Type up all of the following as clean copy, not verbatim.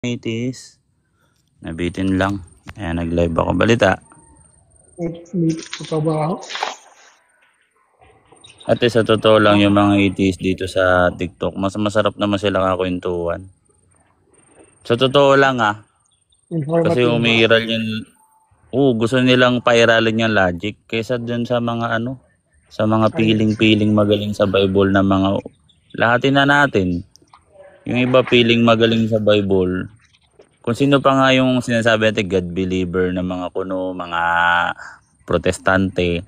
Itis. Nabitin lang. Ayan, nag-live ako. Balita. Sa trabaho. Ate, sa totoo lang yung mga itis dito sa TikTok, mas masarap naman sila kakwentuhan. Sa totoo lang kasi Informative ba? umiiral yung gusto nilang pairalin yung logic kaysa dun sa mga sa mga piling-piling magaling sa Bible na mga lahatin na natin. Yung iba piling magaling sa Bible. Kung sino pa nga yung sinasabi natin God believer na mga kuno, mga protestante.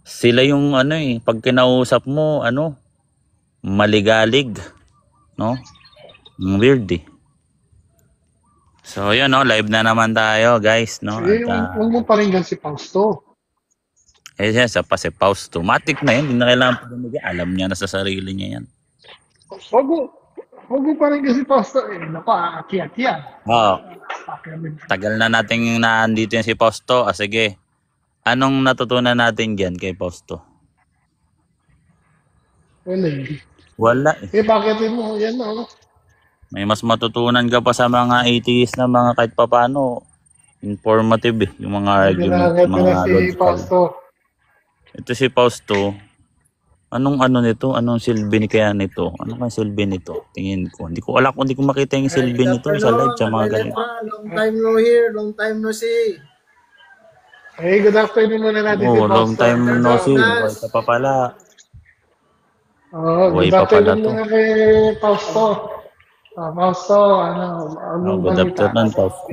Sila yung pag kinausap mo, maligalig, no? Weird eh. So yun, live na naman tayo, guys, no? At, huwag mo paringgan si Fausto. Yes, pa si Fausto. Matik na yun, hindi na kailangan pa bumigay. Alam niya na sa sarili niya yan. Huwag mo paringgan si Fausto. Aakyat yan. Oo. Tagal na natin nandito yan si Fausto. Sige. Anong natutunan natin dyan kay Fausto? Wala eh. Bakit mo? Yan na, May mas matutunan ka pa sa mga atheist na mga kahit papano informative eh. Yung mga argument, mga logical. Ito si Fausto. Anong nito? Anong silbi kaya nito? Ano kaya silbi nito? Tingin ko. Hindi ko makita yung silbi nito sa live sa mga ganito. Long time no hear, long time no see. Hey, good afternoon muna natin si Fausto. Long time no see. Buhay ka pa pala. Good afternoon muna kay Fausto. Fausto, good afternoon, Fausto.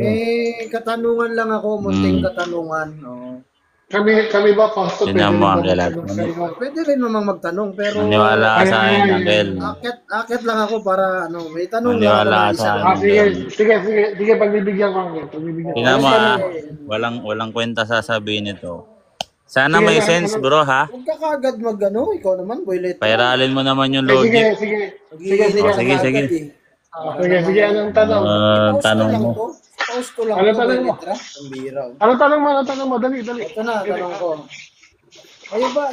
Katanungan lang ako, munting katanungan. Kami ba, Fausto? Pwede rin namang magtanong, pero maniwala ka sa akin, Angel. Akit lang ako para may tanong maniwala sa akin. Sige, pagbibigyan ko, Angel. Tingnan mo walang kwenta sasabihin ito. Sana may sense, bro, ha? Huwag ka kagad ikaw naman, boylet. Pairalin mo naman yung logic. Sige. Sige, anong tanong? Tanong mo. Fausto lang. Anong tanong mo? Dali. Ito na, tanong ko. Kayo ba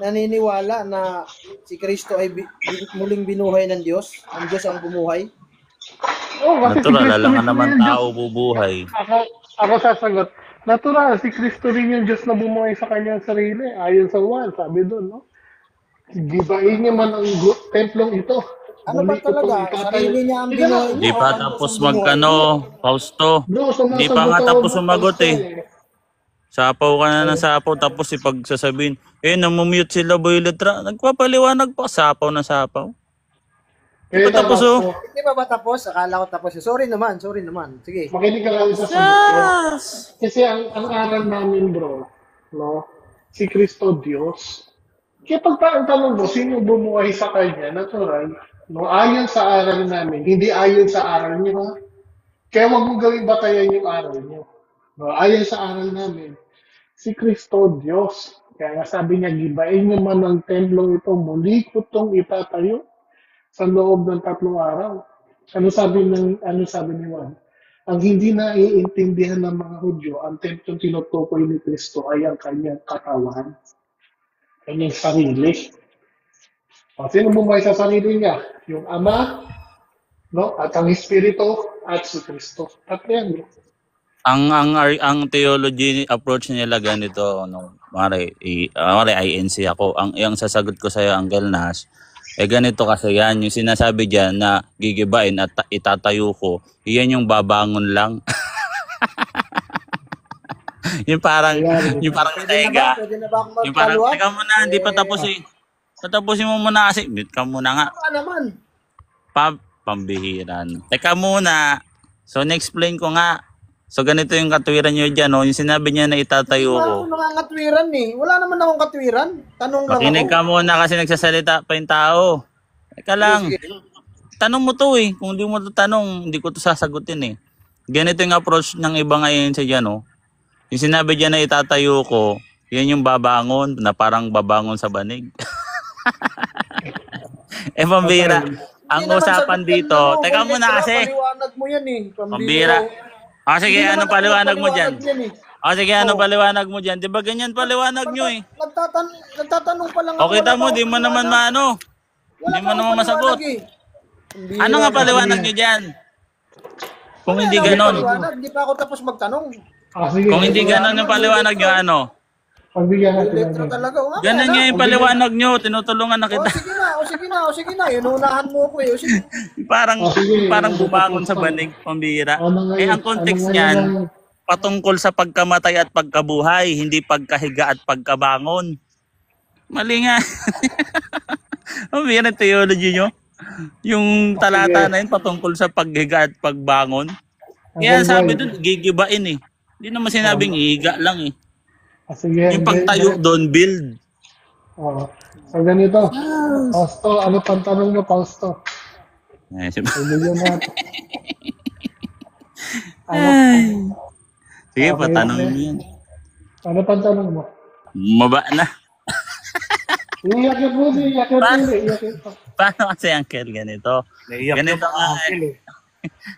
naniniwala na si Kristo ay muling binuhay ng Diyos? Ang Diyos ang bumuhay? Natural, alam naman tao bubuhay. Ako sasagot. Natural, si Kristo rin yung Diyos na bumuhay sa kanyang sarili. Ayon sa Juan, sabi doon, no? Gibain niya man ang templong ito. Ano ba talaga? Sarili niya ang binuhay niya? Di pa tapos Fausto. Di pa nga tapos sumagot eh. Sapaw ka na ng sapaw tapos ipagsasabihin, namumute sila Boyletra. Nagpapaliwanag pa, sapaw na sapaw. Di pa tapos Di ba tapos? Akala ko tapos. Sorry naman. Sige. Makinig ka lang sa sagot. Kasi ang aral namin, bro, no? Si Kristo Diyos. Kaya pag tanong mo, sino bumuhay sa kanya, natural, no? Ayon sa aral namin, hindi ayon sa aral niyo, ha? Kaya wag mong gawing batayan yung aral niyo. No? Ayon sa aral namin, si Kristo Diyos. Kaya nga sabi niya, gibain niyo man ang templong ito, muli ko itong itatayo sa loob ng 3 araw. Ano sabi ni Juan? Ang hindi naiintindihan ng mga Hudyo, ang templong tinutukoy ni Kristo ay ang kanyang katawan, kanyang sarili. Sino bumuhay sa sarili niya? Yung Ama, no? At ang Espiritu at si Kristo. At yan, no? Ang theology approach nila ganito, mare INC ako. Ang sasagot ko sa iyo, Angel Nas, ganito kasi yan, yung sinasabi diyan na gigibain at itatayo ko, iyan yung babangon lang. yung parang teka. Yung parang teka muna, hindi pa tapos eh. Patapusin mo muna kasi, bit ka muna nga. Naman. Pambihiran. Teka muna. So, na-explain ko nga. So, ganito yung katwiran nyo dyan, no? Yung sinabi niya na itatayo ko. Wala akong katwiran eh. Wala naman akong katwiran. Tanong lang Makinig ako. ka muna kasi nagsasalita pa yung tao. Teka lang. Tanong mo to eh. Kung hindi mo to tanong, hindi ko to sasagutin eh. Ganito yung approach ng iba ngayon sa dyan, no? Yung sinabi dyan na itatayo ko, yan yung babangon, na parang babangon sa banig. Pambira. Ang usapan dito, teka muna kasi. Paliwanag mo yan eh. Pambira. Sige, ano paliwanag mo dyan? Sige, ano paliwanag mo dyan? Di ba ganyan paliwanag nyo eh? Nagtatanong pa lang ako. Okay, tamo, di mo naman maano. Hindi mo naman masagot. Ang bihira Ano nga na. paliwanag nyo dyan? Kung Wala hindi na akong ganon. paliwanag, hindi pa ako tapos magtanong. Sige. Kung hindi ganon yung paliwanag nyo, ano? Pagbigyan natin Letra natin. talaga. O, Ganun nga yung paliwanag nyo. Tinutulungan na O, kita. sige na, o sige na, o sige na. Inuunahan mo ko eh. O sige. Parang Sige. parang bumangon sa banig, pambira. Ano nga Eh yun? ang context Ano nga niyan, yun? patungkol sa pagkamatay at pagkabuhay, hindi pagkahiga at pagkabangon. Mali nga. Ang bira ng theology nyo. Yung talata na yun patungkol sa paghiga at pagbangon. Kaya sabi doon, gigibain eh. Hindi naman sinabing ihiga lang eh. Sige. Yung pagtayo doon, build. Oo. So, ganito. Fausto, ano pang tanong mo, Fausto? Eh, Pagbigyan natin. Ano, sige, Okay, patanong okay. mo yan. ano pang tanong mo? Maba na. Iiyakin mo, iiyakin mo, iiyakin mo. Paano kasi, Uncle, ganito? Naiyak Ganito yung nga, uncle eh.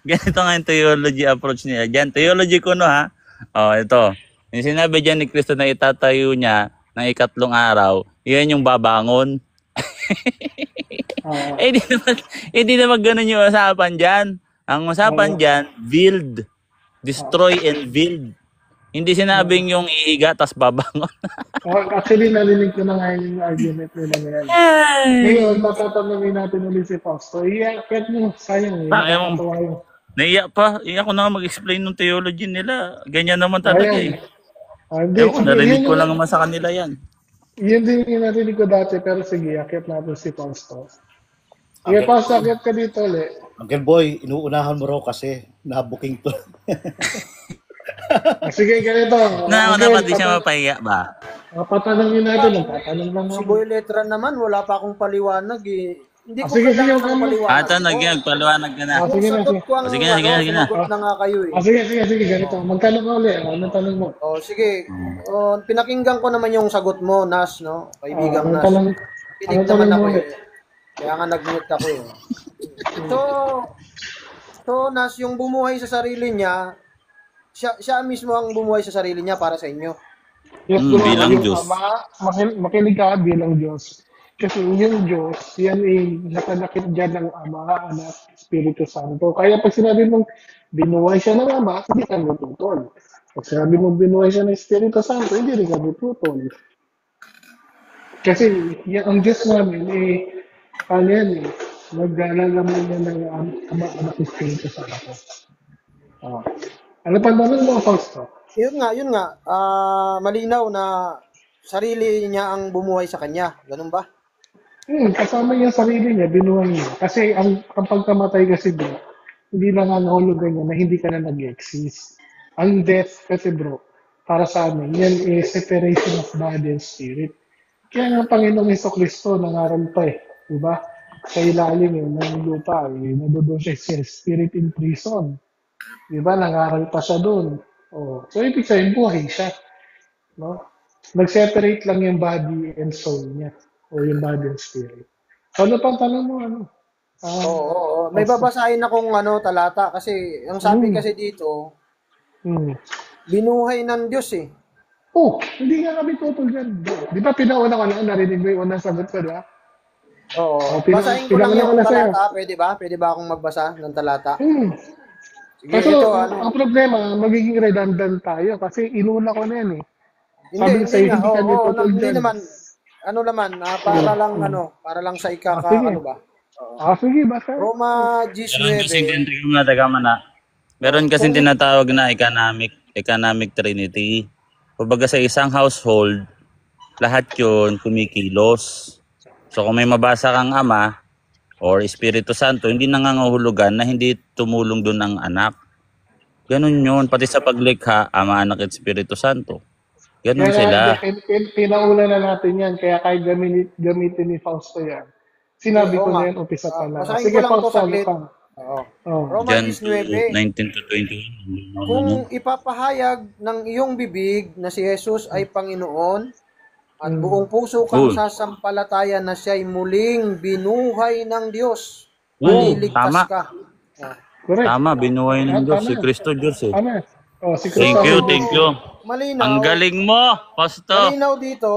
ganito nga yung theology approach niya. Diyan, theology ko no ha. Oh, ito. Yung sinabi dyan ni Kristo na itatayo niya ng ikatlong araw, yan yung babangon. Ah, Di naman ganun yung usapan dyan. Ang usapan dyan, build. Destroy and build. Hindi sinabing yung ihiga tas babangon. actually, narinig ko na ngayon yung argument nila ngayon. Ngayon, matatanungin natin ulit si Fausto. Iiyakin mo, sayang eh. Sayang. Nakakatawa yun. Naiyak pa. Iyak ko na nga mag-explain ng theology nila. Ganyan naman talaga Ayan. eh. Hindi, Ewan ko, sige, narinig yun ko yung- lang naman sa kanila yan. Yun din yung narinig ko dati, pero sige, akit natin si Fausto. Sige, Fausto, akit ka dito ulit. Uncle Boy, inuunahan mo raw kasi nabuking to. Sige, ganito. Na, Again, dapat di siya mapahiya ba? patanungin natin, tatanong lang Si ako. Boy Letra naman, wala pa akong paliwanag eh. Hindi ko sige, sige, kailangan okay. ng paliwanag. Ito, nagpaliwanag ka na. Ah, sige na, Sagot sige. ko ang Sige na, sige na, sige na. sumagot na nga kayo eh. Sige, ganito. Magtanong ka ulit. Anong tanong mo? Oh, sige. Oh, pinakinggan ko naman yung sagot mo, Nas, no? Kaibigang Anong Nas. tanong? Pinig Anong naman tanong ako mo eh. ulit? Kaya nga nag-mute ako eh. So, Nas, yung bumuhay sa sarili niya, siya mismo ang bumuhay sa sarili niya para sa inyo. Yes, bro. bilang Yung Diyos. Ama, makinig ka bilang Diyos. Kasi yung Diyos, yan ay nakalakit dyan ng Ama, Anak, Espiritu Santo. Kaya pag sinabi mong binuhay siya ng Ama, hindi ka matutol. Pag sinabi mong binuhay siya ng Espiritu Santo, hindi rin ka matutol. Kasi yan, ang Diyos namin, ano yan eh, naglalaman niya ng Ama, Anak, Espiritu Santo. Ah. Ano pa naman mo, Fausto? Yun nga. Malinaw na sarili niya ang bumuhay sa kanya. Ganun ba? Kasama niya sarili niya, binuhay niya. Kasi ang pagkamatay kasi bro, hindi na nga nahulugan niya na hindi ka na nag-exist. Ang death kasi bro, para sa amin, yan is separation of body and spirit. Kaya nga Panginoong Jesucristo nangaral pa eh, di ba? Sa ilalim yun, ng lupa, nadoon siya sa spirit in prison. Di ba? Nangaral pa siya doon. Oh. So, ibig sabihin, buhay siya. No? Nag-separate lang yung body and soul niya. O yung body and spirit. So, ano pang tanong mo? Ano? Oo. May babasahin akong talata kasi ang sabi kasi dito, binuhay ng Diyos eh. Oh, hindi nga kami tutol dyan. Di ba pinauna ko na, narinig mo yung unang sagot ko, di ba? Oo. Basahin ko lang pinakala ko yung na sa'yo. talata. Pwede ba? Pwede ba akong magbasa ng talata? Sige, Kaso, ito ang problema, magiging redundant tayo kasi inuna ko na yan eh. Hindi sa'yo, nga. hindi kami Oo, tutol hindi dyan. naman. Para lang sa sige. ano ba? Sige, basta. Roma Meron kasing 19. Meron kasing tinatawag na economic trinity. Kumbaga sa isang household, lahat yun kumikilos. So kung may mabasa kang ama or Espiritu Santo, hindi nangangahulugan na hindi tumulong doon ang anak. Ganun yun. Pati sa paglikha, Ama, Anak at Espiritu Santo. Ganun sila. Pinauna na natin yan, kaya kahit gamitin ni Fausto yan. Sinabi ko na yan, umpisa pa lang. Basahin Sige, ko lang to Fausto, ano saglit. pa? Oo. Oh. Roma Diyan 19. 19 to 21. Kung ipapahayag ng iyong bibig na si Jesus ay Panginoon at buong puso kang sasampalatayan na siya'y muling binuhay ng Diyos, maliligtas tama. ka. Correct. Tama, binuhay ng Diyos. Si Kristo Diyos eh. Tama. Oh, si Thank Kristo you, ang thank Diyos. you. malinaw, Ang galing mo, Pasto. malinaw dito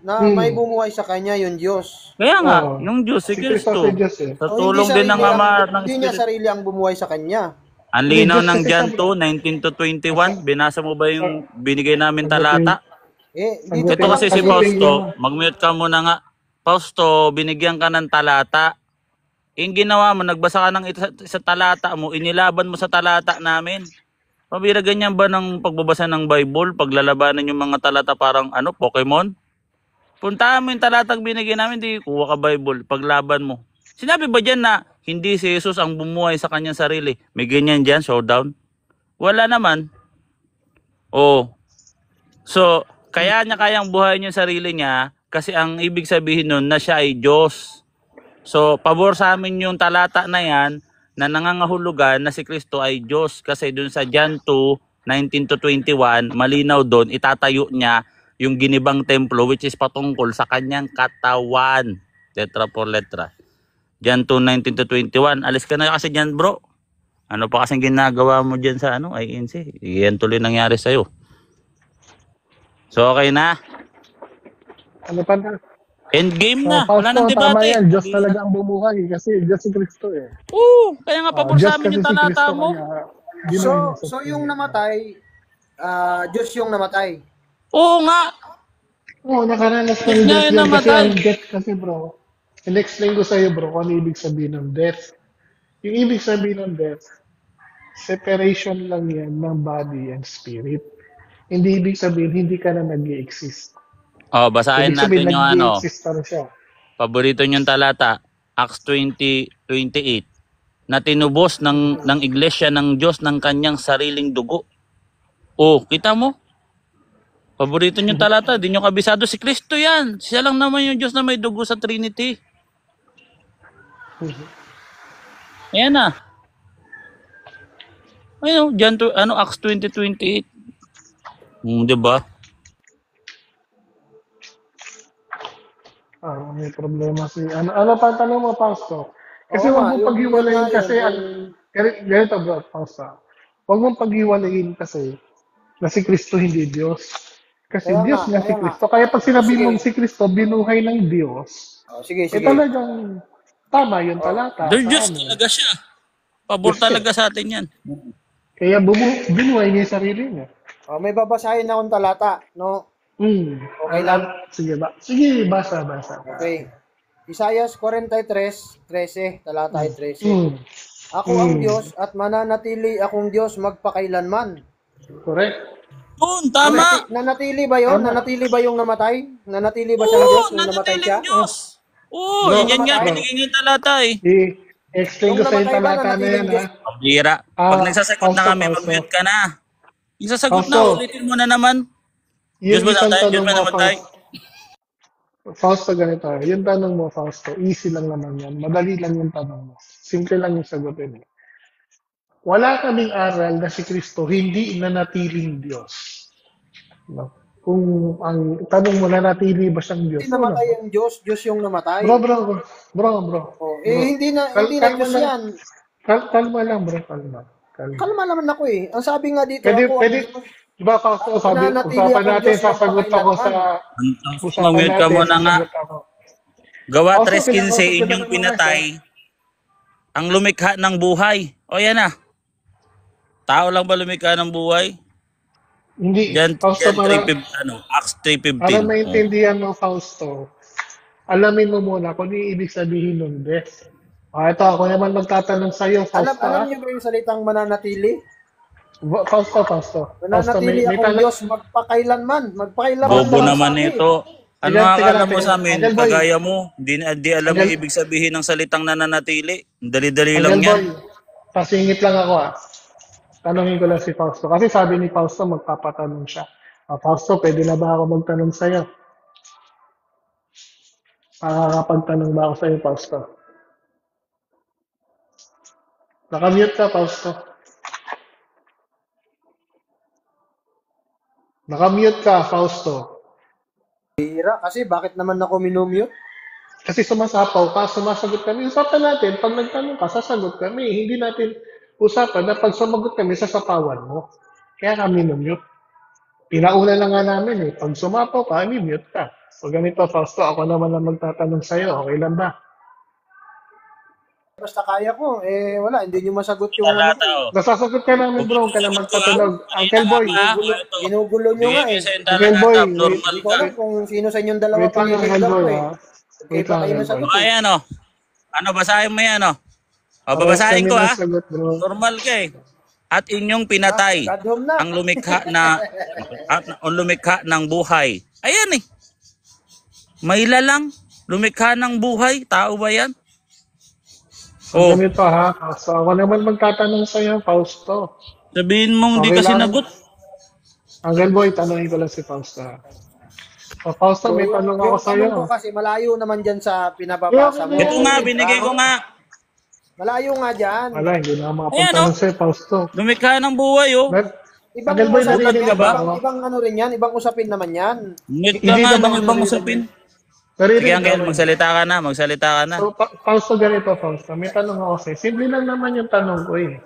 na may bumuhay sa kanya yung Diyos. Kaya nga, Oo. yung Diyos, si Si Kristo si Kristo. Diyos eh. Sa O hindi tulong din ng sarili ang, Ama at ng hindi niya Espiritu. sarili ang bumuhay sa kanya. Ang Hindi, linaw Diyos ng kasi John sabi. 2, 19 to 21. Binasa mo ba yung binigay namin Sagutin. talata? Dito Ito kasi si Sagutin Fausto, mo. mag-mute ka muna nga. Fausto, binigyan ka ng talata. Yung ginawa mo, nagbasa ka ng sa talata mo, inilaban mo sa talata namin. Pabira ganyan ba ng pagbabasa ng Bible, paglalabanan yung mga talata parang Pokemon? Puntahan mo yung talatang binigyan namin, di kuha ka Bible, paglaban mo. Sinabi ba dyan na hindi si Jesus ang bumuhay sa kanyang sarili? May ganyan dyan, showdown? Wala naman. Oh. So, kaya niya kayang buhayin yung sarili niya kasi ang ibig sabihin nun na siya ay Diyos. So, pabor sa amin yung talata na yan na nangangahulugan na si Kristo ay Diyos kasi dun sa John 2, 19 to 21, malinaw doon, itatayo niya yung ginibang templo which is patungkol sa kanyang katawan. Letra por letra. John 2, 19 to 21. Alis ka na kasi dyan, bro. Ano pa kasing ginagawa mo dyan sa INC? Yan tuloy nangyari sa'yo. So, okay na? Ano pa na? Endgame na. Oh, Wala Fausto, nang tama debate. yan. Diyos talaga ang bumuhay kasi Diyos si Kristo eh. Oo, kaya nga pabor Diyos sa amin kasi yung si talata Kristo mo. kaya binuhay niya sa So sarili yung niya. namatay, Diyos yung namatay. Oo nga. Oo, nakaranas Diyos ng nga death yung yan. Kasi namatay. ang death kasi bro, in-explain ko sa'yo bro kung ano ibig sabihin ng death. Yung ibig sabihin ng death, separation lang yan ng body and spirit. Hindi ibig sabihin hindi ka na nag-i-exist. Oh, basahin Ibig sabihin natin yung nag-i-exist pa rin siya. paborito niyong talata, Acts 20:28, na tinubos ng iglesia ng Diyos ng kanyang sariling dugo. Oh, kita mo? Paborito niyong talata, di niyo kabisado si Kristo yan. Siya lang naman yung Diyos na may dugo sa Trinity. Ayan na. Ayun, Acts 20:28. Di ba? May problema si... Ano pa ang tanong mo, Fausto? Kasi Oo huwag nga, mong yung paghiwalayin yun kasi... Ganito bro, Fausto. Huwag mong paghiwalayin kasi na si Kristo hindi Diyos. Kasi Kaya Diyos nga, nga si kaya nga. Kristo. Kaya pag sinabi Sige. mong si Kristo, binuhay ng Diyos, Sige, eh sige. talagang tama yung talata The sa Diyos amin. talaga siya. Pabor Diyos siya. talaga sa atin yan. Kaya binuhay niya yung sarili niya. May babasahin akong talata, no? Okay lang? Sige ba? Sige, basa. Okay. Isaias 43:13, talata ay 13. Mm. Ako ang Diyos at mananatili akong Diyos magpakailanman. Correct. Yun, tama. Nanatili ba yon? Tama. Nanatili ba yung namatay? Nanatili ba siyang Diyos nung namatay siya? nanatiling Diyos. Oo, Bro, yan nga, bro. binigyan yung talata eh. I-explain Nung ko sa yung namatay ba, talata na yan, nanatiling Diyos? ha? Pabira. Pag nagsasagot na Fausto, kami, mag-mute ka na. Yung sasagot na, Fausto. ulitin mo na naman. Diyos Yung ba isang namatay? Diyos tanong ba mo, namatay? Fausto, ganito. Yung tanong mo, Fausto, easy lang naman yan. Madali lang yung tanong mo. Simple lang yung sagutin. Wala kaming aral na si Kristo hindi nanatiling Diyos. No? Kung ang tanong mo, nanatili ba siyang Diyos? Hindi namatay ang Diyos, Diyos yung namatay. Bro. Hindi na Diyos yan. Kalma lang, bro. Kalma. Kalma naman ako eh. Ang sabi nga dito, Pwede, ako pwede. Diba, Fausto, sabi, mananatili usapan akong natin, Diyos sasagot ako sa... Mag-mute ka muna nga. Gawa Fausto, 3:15, pinakausap kita inyong ng pinatay ang lumikha ng buhay. O yan na. Tao lang ba lumikha ng buhay? Hindi, Yan, Fausto, Acts para 3:15. maintindihan mo, Fausto, alamin mo muna kung ano yung ibig sabihin ng death. Ito, ako naman magtatanong sa'yo, Fausto. alam niyo ba yung salitang mananatili? Fausto, Mananatili may akong Diyos magpakailanman. Magpakailanman Bobo lang naman sabi. ito. Ano Teka akala lang, mo sa amin, Angel Boy. kagaya mo, di alam ang Angel- ibig sabihin ng salitang nananatili. Dali-dali Angel lang yan. Boy, pasingit lang ako Tanungin ko lang si Fausto. Kasi sabi ni Fausto, magpapatanong siya. Fausto, pwede na ba ako magtanong sa'yo? Makakapagtanong ba ako sa'yo, Fausto? Nakamute ka, Fausto. Nakamute ka, Fausto. Hira, kasi bakit naman ako minumute? Kasi sumasapaw ka, sumasagot kami. Usapan natin, pag nagtanong ka, sasagot kami. Hindi natin usapan na pag sumagot kami, sasapawan mo. Kaya kami minumute. Pinauna na nga namin eh. Pag sumapaw ka, mute ka. So ganito, Fausto, ako naman ang magtatanong sa'yo. Okay lang ba? Basta kaya ko, wala, hindi nyo masagot yung ano ko. Talata, oh. Nasasagot ka namin bro, huwag ka na magtatanog. Uncle Boy, Ginugulo nyo nga eh. Uncle Boy, normal Hindi ko ka. alam kung sino sa inyong dalawa wait lang Uncle pangiligan ko Boy eh. ha. Hindi Wait pa lang kayo Uncle nasagot Boy. eh. Ayan, oh. Ano, basahin mo yan, oh. O, Parehas babasahin kami ko, ng ha. sagot, bro. Normal ka, eh. At inyong pinatay God home na. ang lumikha ng buhay. Ayan, eh. May lalang. Lumikha ng buhay. Tao ba yan? Oh, Ganito ha. So ako naman magtatanong sa'yo, Fausto. sabihin mong di Okay ka lang. sinagot. Uncle Boy, tanongin ko lang si Fausto ha. So Fausto, may tanong ako Yung sa'yo. tanong ko kasi malayo naman dyan sa pinababasa mo. Ito nga, binigay ko nga. Malayo nga dyan. Wala, hindi na ako Ayan, makapagtanong oh. sa'yo, Fausto. Lumikha ng buhay, oh. Ibang Uncle Boy, usapin narinig yan, ka ba? ibang ano rin yan, ibang usapin naman yan. Ngit ka Hindi nga naman ng ibang narinig. usapin. Narinig Sige, ka Angel, ba? magsalita ka na. Magsalita ka na. So, Fausto, ganito, Fausto. May tanong ako sa'yo. Simple lang naman yung tanong ko eh.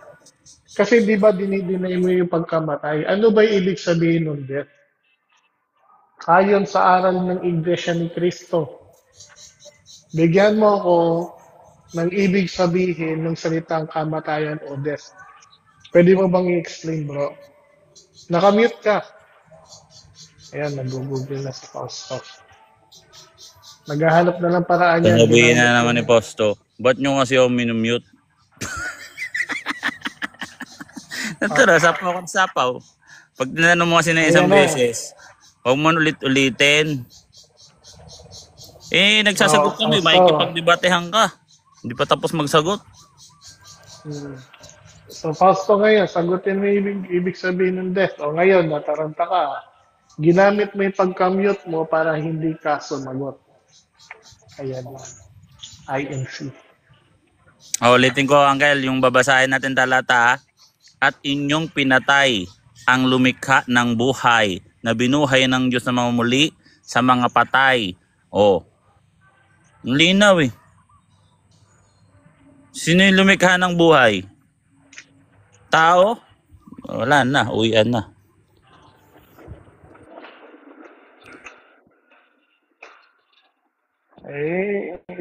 Kasi di ba dinidinay mo yung pagkamatay? Ano ba yung ibig sabihin ng death? Ayon sa aral ng Iglesia ni Cristo, bigyan mo ako ng ibig sabihin ng salitang kamatayan o death. Pwede mo bang i-explain, bro? Nakamute ka. Ayan, nag-google na si Fausto. Naghahanap na ng paraan yan. Sasabihin na naman ni Posto, ba't nyo kasi ako minumute? Ito na, sapaw kang sapaw. Pag tinanong mo kasi na isang Ayan na. beses, huwag mo ulit-ulitin. Eh, nagsasagot kami, Posto. makikipagdebatehan ka. Hindi pa tapos magsagot. So, Fausto ngayon, sagutin mo yung ibig sabihin ng death. O ngayon, nataranta ka. Ginamit mo yung pagka-mute mo para hindi ka sumagot. Ayan lang. INC. Ulitin ko, Uncle, yung babasahin natin talata, ha? At inyong pinatay ang lumikha ng buhay na binuhay ng Diyos na mamumuli sa mga patay. Oh, ang linaw eh. Sino yung lumikha ng buhay? Tao? Wala na, uwian na.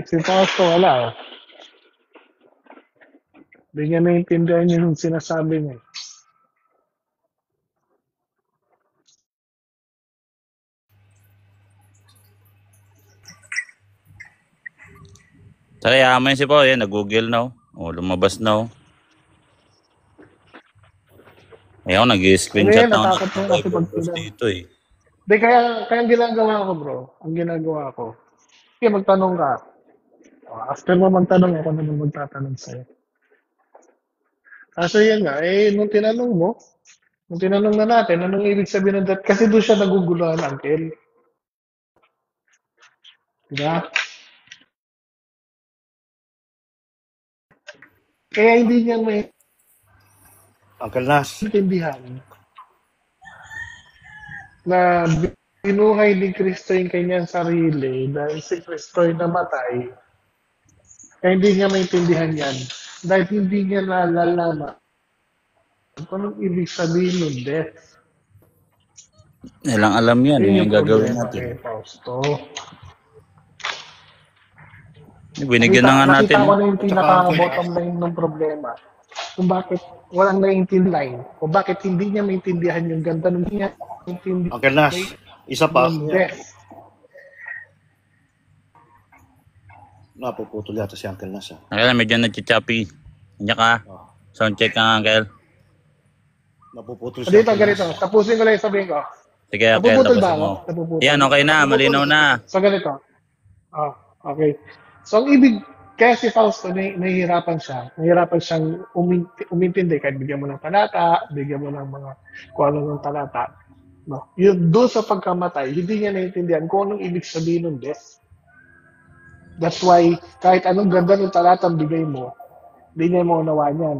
Si Fausto, wala. Hindi niya naintindihan yung sinasabi niya. Kaya mo yun si Paul, yan, nag-google na. Oh, lumabas na. Ayaw, nag-screenshot na Natakot ako na kasi ng pag dito eh. Hindi, kaya ang ginagawa ko, bro, ang ginagawa ko, sige, magtanong ka. After mo magtanong, ako naman magtatanong sa'yo. Kaso yan nga, nung tinanong na natin, anong ibig sabihin ng death? Kasi doon siya naguguluhan, Uncle. Diba? Kaya hindi niya may Uncle Nas. intindihan na binuhay ni Kristo yung kanyang sarili dahil si Kristo ay namatay. Kaya hindi niya maintindihan yan dahil hindi niya nalalaman kung anong ibig sabihin ng death. Nilang alam yan, Yun yung gagawin problema natin. kay Fausto. Binigyan na nga natin. Nakita ko na yung pinaka-bottom line ng problema. Kung bakit walang naiintindihan o bakit hindi niya maintindihan yung ganda ng niya maintindihan Uncle Nas, isa pa. ng death. Napuputol yata si Uncle Nas. Uncle, medyo nagchichappy. Hindi ka. Sound check ka, Uncle. Napuputol si Dito, Uncle ganito. Nas. Tapusin ko lang yung sabihin ko. Sige, Uncle, Napuputol ba tapusin ako? mo. Napuputol. Yan, okay na. Malinaw na. So, ganito. Okay. So, ang ibig, kaya si Fausto, nahihirapan siya. Nahihirapan siyang umintindi kahit bigyan mo ng talata, bigyan mo ng mga kung ano ng talata. No? Yung doon sa pagkamatay, hindi niya naiintindihan kung anong ibig sabihin ng death. That's why, kahit anong ganda ng talata ang bigay mo, hindi niya maunawaan yan.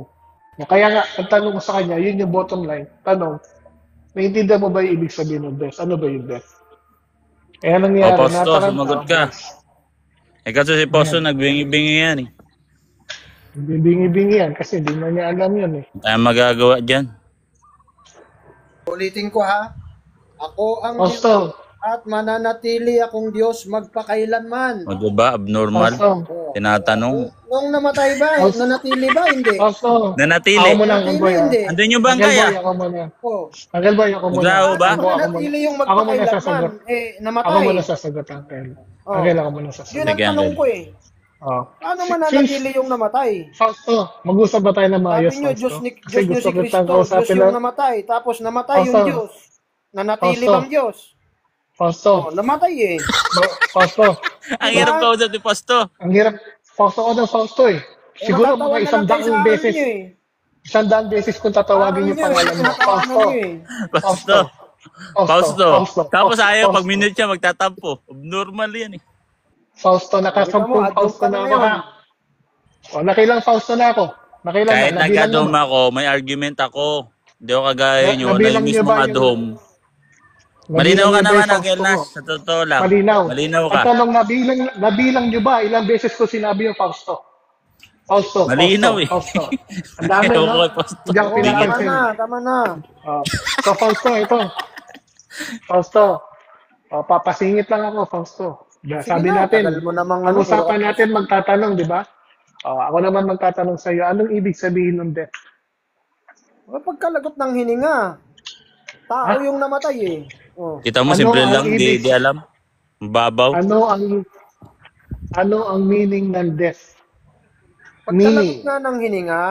Kaya nga, ang tanong ko sa kanya, yun yung bottom line. Tanong, naiintindihan mo ba yung ibig sabihin ng death? Ano ba yung death? Kaya nangyari, O, Posto, nataranta, sumagot ka. Eh, kasi si Posto nagbingi-bingi yan eh. Bingi-bingi yan kasi hindi na niya alam yun eh. Tayo magagawa dyan. Ulitin ko ha. Ako ang Diyos Pastor. at mananatili akong Diyos magpakailanman. O diba, abnormal? Pastor. Tinatanong. Nung namatay ba? Nanatili ba? Hindi. Pastor. Nanatili. Ako muna, Uncle Boy. Hindi. Andun yung Uncle bangkay Boy, ah. ako muna. Oh. Uncle Boy, ako muna. Naglao ba? Ako muna. Nanatili yung Ako muna magpakailanman. sasagot. Namatay. Ako muna sasagot, Uncle. Oh. Uncle, ako muna sasagot. Yun ang Sige, tanong Uncle. ko eh. Oh. Paano mananatili yung namatay? Fausto, mag-usap ba tayo na maayos, Sabi nyo, Fausto? Diyos ni Kasi gusto si kitang Kristo, Diyos kausapin yung na. namatay. Tapos namatay yung Fausto. Diyos. Nanatili Fausto. bang Diyos? Fausto, Oh, namatay eh. Fausto, Ang hirap kausap ni Pasto. ang hirap. Fausto ko ng Fausto eh. Siguro mga Natatawa na lang kayo sa beses, aral nyo eh. 100 beses kung tatawagin yung pangalan mo. Tinatawanan Fausto, nyo eh. Pasto. Fausto, Fausto. Tapos ayaw, Fausto. pag minute siya, magtatampo. Abnormal yan eh. Fausto, Kita mo, nakasampung adult Fausto ka na na ako ha. O, nakilang Fausto na ako. Nakilang Kahit na, nabilang nag-adom naman. ako, may argument ako. Hindi ako kagaya nyo, na Nabilang yung niyo mismong ba yung- adom. Malinaw ka Nabilang niyo ba naman, yung Uncle Fausto Nas. ko? Sa totoo lang. Malinaw. Malinaw ka. Ang tanong, nabilang nyo ba? Ilang beses ko sinabi yung Fausto? Fausto, Malinaw eh. Fausto. Ang dami, Ewan no? ko kay Pasto. Hindi ako Oh, tama pinapansin. na, tama na. Oh. So, Fausto, ito. Fausto. Oh, papasingit lang ako, Fausto. Sabi na, natin, tagal mo namang ang ano, usapan puro- natin magtatanong, di ba? Oh, ako naman magtatanong sa iyo, anong ibig sabihin ng death? Pagkalagot ng hininga. Tao yung namatay eh. Oh. Kita mo, Ano simple ang lang, ibig- di alam. Babaw. Ano ang meaning ng death? Pagkalagot Meaning. nga ng hininga.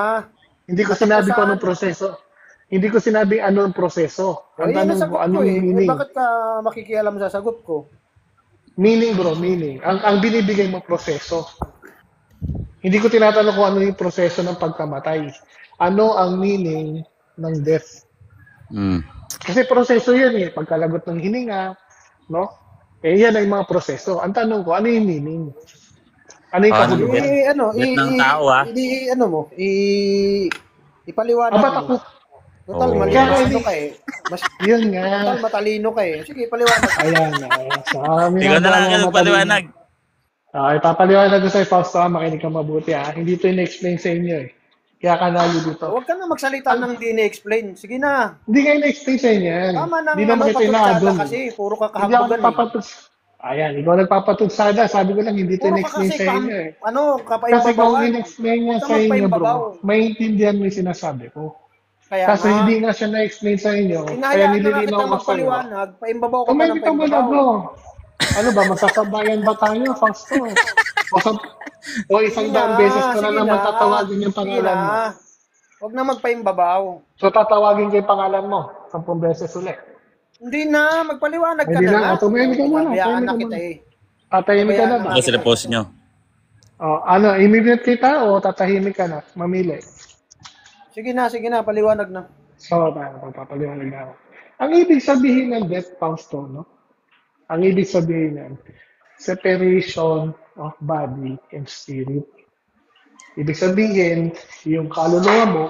Hindi ko sinabi ko anong proseso. Hindi ko sinabi ano ang proseso. Oh, Ang yan ang tanong ko, sagot ko anong eh. meaning? Bakit ka makikialam sa sagot ko? Meaning bro, meaning. Ang binibigay mo proseso. Hindi ko tinatanong kung ano yung proseso ng pagkamatay. Ano ang meaning ng death? Mm. Kasi proseso yan eh. Pagkalagot ng hininga, no? Eh yan ang mga proseso. Ang tanong ko, ano yung meaning? Ano yung Ano kahulugan? Death ng tao, ah. Ipaliwanag Ba't mo. ako? Total, Oh. matalino ka eh. Yun Total, nga. matalino ka eh. Sige, ipaliwanag. Ayan. Sa amin Ikaw na lang ang kayo mga nagpaliwanag. Ipapaliwanag ko sa'yo, Fausto, makinig ka mabuti ha. Hindi ito in-explain sa inyo eh. Kaya ka nalo dito. Huwag ka na magsalita ng di na-explain. Sige na. Hindi kayo na-explain sa inyo yan. Tama nang Hindi naman kita patutsada inaadon. kasi. Puro ka Hindi ako kahambagan eh. nagpapatuts. Ayan, ikaw nagpapatutsada. Sabi ko lang, hindi ito Puro ka in-explain kasi sa inyo eh. Kasi kung kapaimbabawan. in-explain niya Huwag ka sa inyo, magpaimbabaw. bro, maintindihan mo yung sinasabi ko. Kaya Kasi nga, hindi nga siya na-explain sa inyo. Kaya inahayaan na nga nililinaw kita ko sa iyo. magpaliwanag. Paimbabaw ka pa Kumain ng ka muna, paimbabaw. bro. Ano ba, masasabayan ba tayo, Fausto? O isang Sige daang na, beses ko na sige naman na. tatawagin yung Sige pangalan mo. na. Huwag na magpaimbabaw. So tatawagin ko yung pangalan mo, 10 beses ulit. Hindi na, magpaliwanag ka Hindi na na, nga. tumahimik ka muna, Pinabayaan tumahimik na ka kita muna. eh. Tatahimik ka na ba? Ano sila post nyo? Ano, immediate kita o tatahimik ka na? Mamili. Sige na, paliwanag na. So, papaliwanag na ako. Ang ibig sabihin ng death, Fausto, no? Ang ibig sabihin yan, separation of body and spirit. Ibig sabihin, yung kaluluwa mo,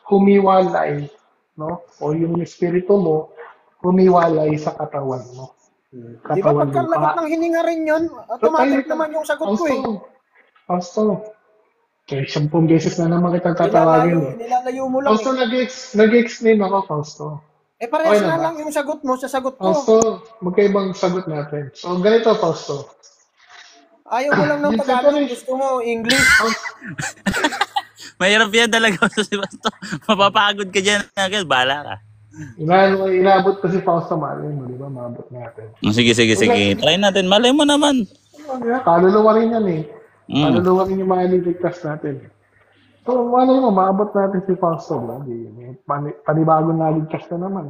humiwalay, no? O yung espiritu mo, humiwalay sa katawan mo. Di ba Katawan pagkalagot ng hininga rin yun? Automatic naman yung sagot ko eh. Fausto. Okay, 10 beses na naman kitang tatawagin eh. Nilalayo mo lang Fausto, eh. nag-explain ako, Fausto. Parehas Okay na na ba? lang yung sagot mo sa sagot ko. Fausto, magkaibang sagot natin. So, ganito, Fausto. Ayaw mo lang ng Yung Tagalog, separation- gusto mo English. Mahirap yan talaga si Pasto. Mapapagod ka dyan. Bala ka. Inaabot ko si Fausto, malay mo, di ba? Maabot natin. Sige. Try natin. Malay mo naman. Kaluluwa rin yan eh. Mm. Kaluluwa rin yung mga niligtas natin. So, malay mo, maabot natin si Fausto. Panibagong naligtas na naman.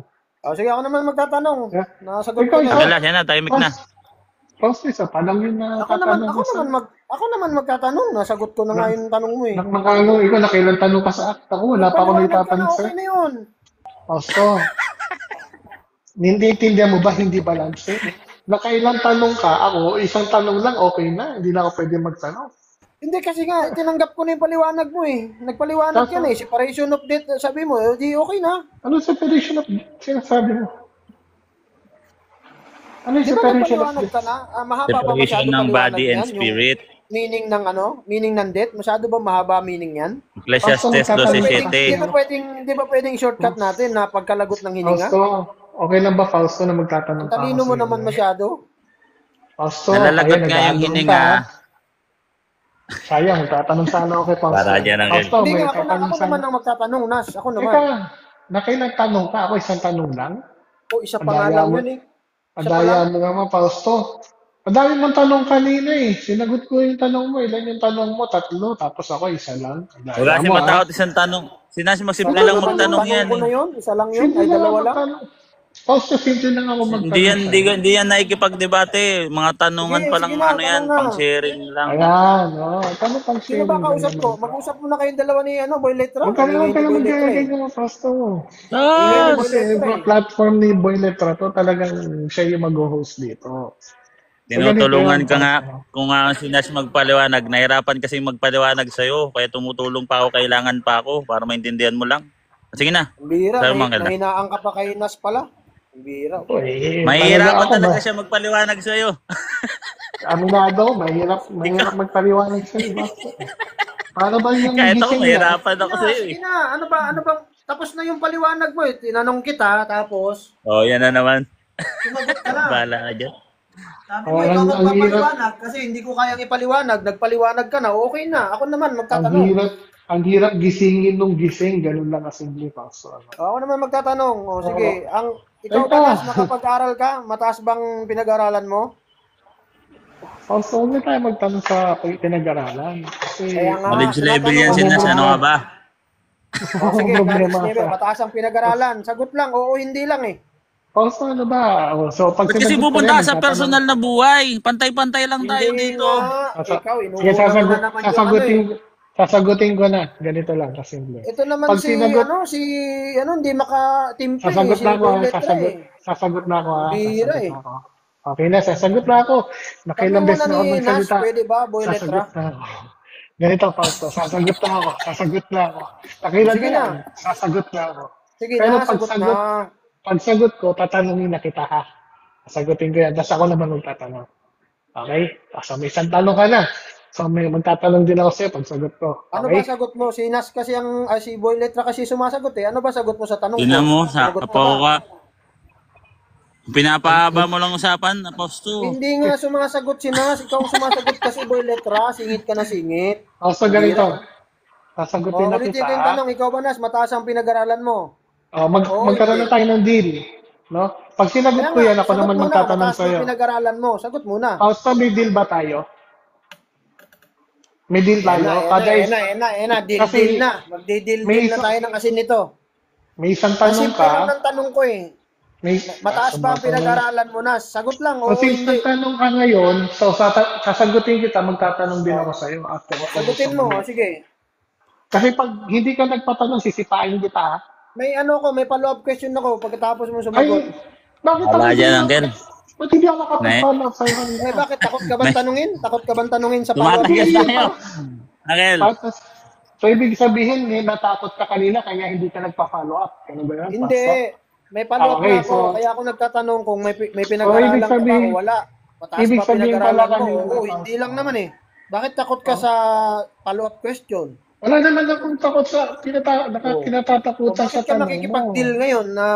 Sige, ako naman magtatanong. Yeah. Nasagot Ikaw, ko na. ikaw. Wala, yan na. Tahimik na. Fausto, isa pa lang yun na tatanong ko sa... Ako naman magtatanong. Nasagot ko na nga yung tanong mo eh. Nakakano, ikaw, nakailan tanong ka sa akta ko. Wala pa ako Paliwanag ka na, naitatanong okay sa'yo. na yun. Fausto, niniintindihan mo ba hindi balance? Nakailang tanong ka, ako, isang tanong lang, okay na. Hindi na ako pwede magtanong. Hindi kasi nga, tinanggap ko na yung paliwanag mo eh. Nagpaliwanag Tapos- yan eh. Separation of death, sabi mo, di okay na. Ano separation of sinasabi mo? Ano yung Di ba separation of nagpaliwanag ka na? Mahaba ba Separation masyado ng paliwanag body and yan? spirit. meaning ng ano? Meaning ng death? Masyado ba mahaba meaning yan? Ecclesiastes Hindi 12:7. ba pwedeng, hindi ba pwedeng shortcut natin na pagkalagot ng hininga? Fausto, okay lang ba Fausto na magtatanong Ang pa ako talino mo sa'yo? naman masyado. Fausto, Nalalagot ayan, nga yung nag-aagam hininga. ka. Sayang, magtatanong sana ako kay Fausto. Para dyan ang Fausto, Hindi may nga, ako tatanong naman sana. ang magtatanong, Nas. Ako naman. Teka, nakailang tanong ka? Ako isang tanong lang? O, isa pa nga Adaya lang mo, yun eh. Isa pa adaya lang. mo naman, Fausto. Madami mong tanong kanina eh. Sinagot ko yung tanong mo. Ilan yung tanong mo? 3. Tapos ako, isa lang. Huwag Adaya kasi mo matakot isang tanong. Sinas Isa magsimple lang lang naman yung magtanong tanong yan ko eh. na yun. Isa lang yun. Simple Ay, lang dalawa ako lang. magtanong. Fausto, simple lang ako Hindi magtanong yan, sa'yo. hindi yan nakikipagdebate. Mga tanungan Sige, pa sige lang na, ano yan, tanong na. pang sharing lang. Ayan, oh. Tanong pang Sino ba sharing lang kausap ko? naman. Mag-usap muna kayong dalawa ni Boy Letra. Huwag ka na Ingay ni Boy Letra eh. magkakaganyan mo, Fausto. Ingay ni Yes! Boy Kasi Letra eh. platform ni Boy Letra to, talagang siya yung mag-host dito. So, ganito Tinutulungan yun, ka nga Fausto. kung nga si Nash magpaliwanag. Nahirapan kasi magpaliwanag sa'yo. Kaya tumutulong pa ako, kailangan pa ako para maintindihan mo lang. Sige na. Ang bira, Sabi mo kailan. nahinaan ka pa kay Nas pala. Ang bira. Eh, Mahihirapan ako, talaga siya magpaliwanag sa'yo. Aminado, mahirap magpaliwanag sa iba. Para ba yung Kahit ako, gising yan? mahirapan ako Sige na, sa'yo sige eh. na. Ano bang, tapos na yung paliwanag mo eh. Tinanong kita, tapos, Oh, yan na naman. sumagot ka na. Bala ka dyan. Sabi mo, Oh, ikaw ang magpapaliwanag kasi hindi ko kayang ipaliwanag. Nagpaliwanag ka na, okay na. Ako naman magtatanong. Ang hirap gisingin nung gising, ganun lang kasimple, Fausto. Ako naman magtatanong. O sige, ikaw Ito. ba Nas, nakapag-aral ka? Mataas bang pinag-aralan mo? Fausto, huwag na tayo magtanong sa pinag-aralan. Kasi, Kaya nga, Knowledge level yan si tinatanong Nash. ako. Ano ka ba? O sige, problema Nas, ka. mataas ang pinag-aralan. Sagot lang, oo, hindi lang eh. Fausto, ano ba? So, pag Ba't kasi sinagot ko pupunta yan, ka sa magtatanong- personal na buhay? Pantay-pantay lang tayo Hindi dito. nga, ikaw, Sige, inuuna mo na naman yung ano eh. sasagutin ko na. Ganito lang, kasimple. Ito naman Pag si, sinagot- hindi maka-timpi eh, Sasagot si na ako, Boy ha? Letra Sasagot, eh. sasagot na ako, ha? Bihira Sasagot eh. na ako. Okay na, sasagot na ako. Nakailang Tanong mo beses na na ako ni Nas, magsalita. pwede ba, Boy Letra? Sasagot na ako. Ganito, Fausto. Sasagot na ako. Sasagot na ako. Nakailan Sige na na. yan. Sasagot na ako. Sige Pero na, sagot na. pagsagot ko, tatanungin na kita, ha? Sasagutin ko yan. Tapos ako naman magtatanong. Okay? So, may isang tanong ka na. So, may magtatanong din ako sa'yo pagsagot ko. Ano ba Okay? sagot mo? Si Nas kasi si Boy Letra kasi sumasagot eh. Ano ba sagot mo sa tanong ko? Tingnan mo, sa Sagot mo kapaw ba? ka. Pinapahaba mo lang usapan, Aposto. Hindi nga sumasagot si Nas. Ikaw ang sumasagot kasi Boy Letra. Singit ka na singit. So, ganito. Sasagutin na Ulitin kita, ko yung ha? tanong. Ikaw ba Nas? Mataas ang pinag-aralan mo? Magkaroon na tayo ng deal. No? Pag sinagot ko yan, ako naman magtatanong Mataas sa'yo. ang pinag-aralan mo. Sagot muna. So, may deal ba tayo? May deal tayo? Deal Kasi na. Magdi-deal may na isa- tayo ng asin nito. may isang Kasi tanong lang ka. ng tanong ko eh. Mataas ba ang Sumasagot. pinag-aralan mo na? Sagot lang, oo Kasi hindi. isang tanong ka ngayon, so sasagutin kita, magtatanong din ako sa'yo after. Sagutin mo, sige. Kasi pag hindi ka nagpatanong, sisipain kita, ha? May may follow-up question ako pagkatapos mo Ay, sumagot. bakit Wala hindi dyan, ako- Uncle. Ba't hindi ako nakapag-follow up sa'yo? Eh, bakit takot ka bang tanungin? Takot ka bang tanungin sa follow-up Tumatagal question? tayo. Uncle, So, ibig sabihin, natakot ka kanina, kaya hindi ka nagpa-follow up. Ano ba yan? Hindi. May follow-up Okay, na ako. so- Kaya ako nagtatanong kung may pinag-aralan ibig ka ba sabihin- o wala. Mataas ibig ba sabihin pinag-aralan pala mo? kanina, Oo, hindi lang naman eh. Bakit takot ka sa follow-up question? Wala naman akong takot sa O kinatatakutan sa bakit ka tanong makikipag-deal mo. ngayon na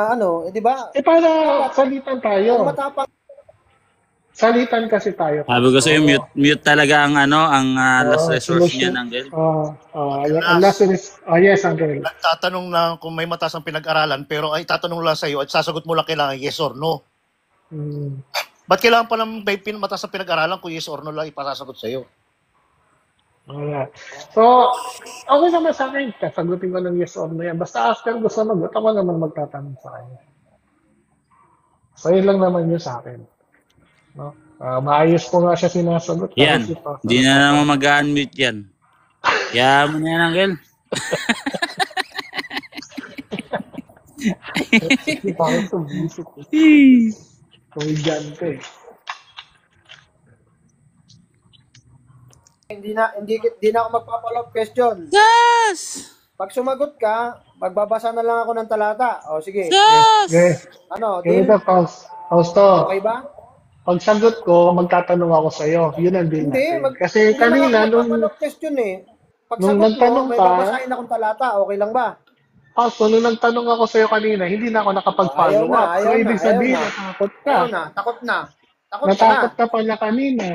di ba? Para salitan Kung tayo. matapang Salitan kasi tayo. sabi ko sa'yo, mute talaga ang last resource solution. niyan, Uncle. Ang last is, yes, Uncle. Nagtatanong na kung may mataas ang pinag-aralan, pero ay tatanong lang sa'yo at sasagot mo lang kailangan yes or no. Hmm. Ba't kailangan pa ng may mataas ang pinag-aralan kung yes or no lang ipasasagot sa'yo? Wala. So, okay naman sa akin. Sagutin ko ng yes or no yan. Basta after ko sumagot, ako naman magtatanong sa kanya. So, yun lang naman yun sa akin. No? Maayos ko nga siya sinasagot. Yan, hindi na naman mag-unmute yan. Kaya mo na yan, Uncle. Bakit ito visit? Komediante. hindi na ako magpa-follow-up question. Yes! Pag sumagot ka, magbabasa na lang ako ng talata. O sige. Yes! Okay. Ano, deal? Ganito, Fausto. Okay ba? Pagsagot ko, magtatanong ako sa'yo. Yun ang deal Hindi, natin. Kasi kanina, nung question eh. Pag nung sagot mo, nagtanong may ka, babasahin akong talata, okay lang ba? so nung nagtanong ako sa'yo kanina, hindi na ako nakapag-follow up. So, ibig sabihin, natakot ka. Ayaw na, takot na. Takot ka na. Natakot ka pala kanina.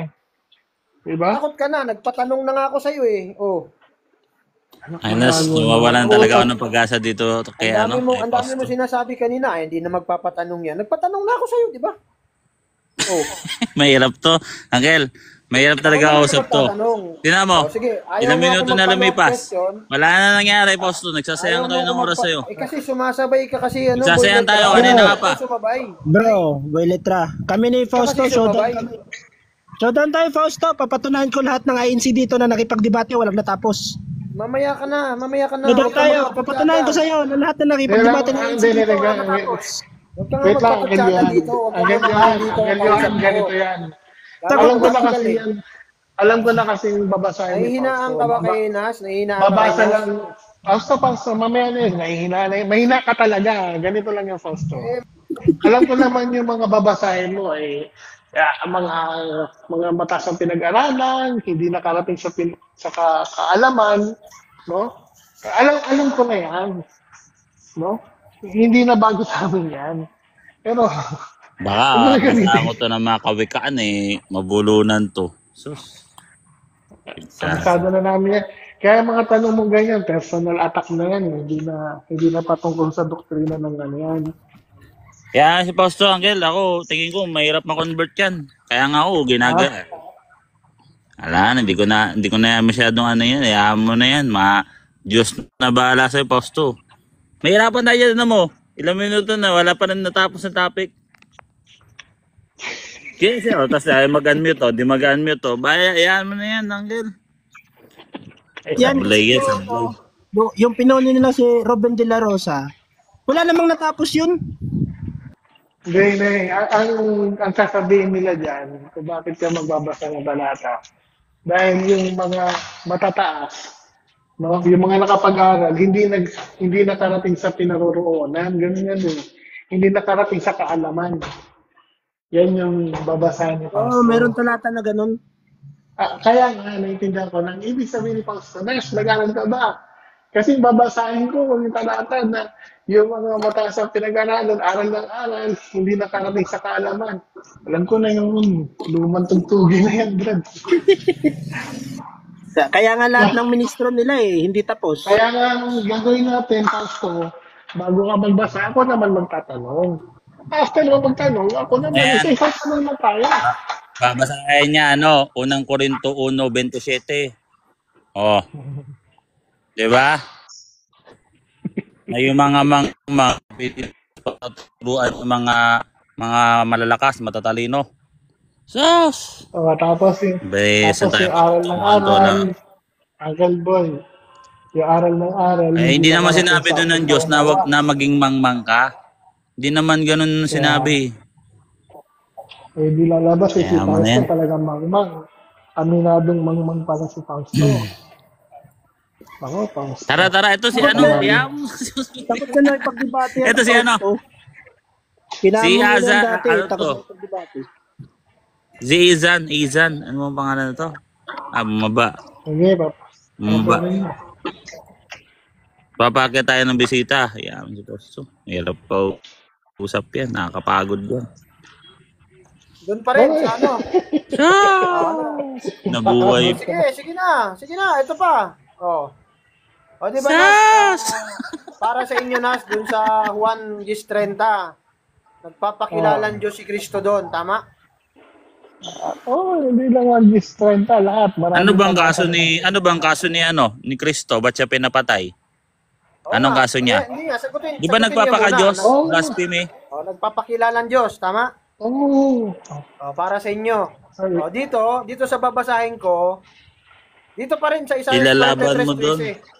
Diba? Takot ka na, nagpatanong na nga ako sa'yo eh. Oh. Ay, nawawalan talaga ako ng pag-asa dito kay Ang dami mo, kay ang dami mo Pastor. sinasabi kanina, eh, hindi na magpapatanong yan. Nagpatanong na ako sa'yo, di ba? Oh. Mahirap to. Uncle, mahirap talaga kausap to. Tingnan mo, Oh, sige, ayaw ilang mo minuto ako na mag-follow-up lumipas. question. Wala na nangyari, Pastor. Nagsasayang tayo ng oras sa'yo. Eh kasi sumasabay ka kasi ano. Nagsasayan boy, tayo, letra. kanina ka pa. Sumabay. Bro, boy letra. Kami ni Fausto, Kasi showdown sumabay. kami. Showdown tayo, Fausto. Papatunayan ko lahat ng INC dito na nakipagdebate, walang natapos. Mamaya ka na. Showdown Huwag ka tayo. magpapatsada. Papatunayan ko sa'yo na lahat na nakipagdebate ng INC dito, walang natapos. Huwag ka nga Wait lang, magpapatsada dito. Huwag ka nga dito. Ganito yan. Takot Alam ko na ka kasi kasi. yan. Alam ko na kasi babasahin ni Nahihinaan ka ba kay Nas? Nahihinaan ka Babasa kay Nas? lang. Fausto, mamaya na yun. Mahina ka talaga. Ganito lang yung Fausto. Alam ko naman yung mga babasahin mo mga mataas ang pinag-aralan, hindi nakarating sa kaalaman, no? Alam ko na yan, no? Hindi na bago sa amin yan. Pero, Baka, ako to ng mga kawikaan eh. Mabulunan to. Sus. kabisado na namin yan. Kaya mga tanong mo ganyan, personal attack na yan. Hindi na patungkol sa doktrina ng ano yan. Kaya si Pastor Uncle, ako, tingin ko, mahirap ma-convert yan. Kaya nga ako, Ala, hindi ko na masyadong ano yan. Hayaan mo na yan. Diyos na bahala sa'yo, Pastor. Mahirapan na yan, mo. Ilang minuto na, wala pa rin natapos na topic. Kaya siya, tapos ay mag-unmute, di mag-unmute, hayaan mo na yan, Uncle. Yan, Sablay yan, sablay. yung pinuni nila si Robin De La Rosa, wala namang natapos yun. Hindi. Ang sasabihin nila dyan, kung bakit ka magbabasa ng talata. Dahil yung mga matataas, no? Yung mga nakapag-aral, hindi nakarating sa pinaroroonan. Ganun yan eh. Hindi nakarating sa kaalaman. Yan yung babasahin ni Pastor. Meron talata na ganun. Kaya nga, naiintindihan ko, nang ibig sabihin ni Pastor, nag-aral ka ba? Kasi babasahin ko yung talata na yung mga mataas ang pinag-aralan, aral ng aral, hindi nakarating sa kaalaman. Alam ko na yung lumang tugtugi na yan, Brad. Kaya nga lahat ng ministro nila hindi tapos. Kaya nga, ang gagawin natin, Pastor, bago ka magbasa, ako naman magtatanong. After naman magtanong, ako naman, isa-isa tanong na tayo. Babasahin niya, unang Korinto 1:27. Oh. Diba? Na yung mga mga malalakas, matatalino. Sus! Tapos yung aral ng aral, Uncle Boy, yung aral ng aral. Hindi naman sinabi doon ng Diyos na wag na maging mangmang ka. Hindi naman ganun sinabi. Di lalabas si Kaya mo na Fausto yan. talagang mangmang. Aminadong mangmang para si Fausto. Fausto. Tara, ito si Takot ka na ipagdebate. Ito si Si Azan, to? Si Izan. Ano mo pangalan na to? Bumaba. Sige, Papa. Bumaba. Papakita tayo ng bisita. Hayaan si Pastor. Hirap pa usap yan. Nakakapagod yan. Doon pa rin sa ano. Nabuhay. Sige na. Ito pa. O di ba para sa inyo, Nas, dun sa Juan 10:30, nagpapakilalan Diyos si Kristo doon, tama? Hindi lang 1:30 lahat. Ano bang kaso ni ni Kristo? Ba't siya pinapatay? Anong kaso niya? Hindi nga, sagutin. Di ba nagpapaka-Diyos? Blasphemy? Nagpapakilalan Diyos, tama? Para sa inyo. Dito sa babasahin ko, dito pa rin sa Isaiah Ilalaban mo doon. 43:13.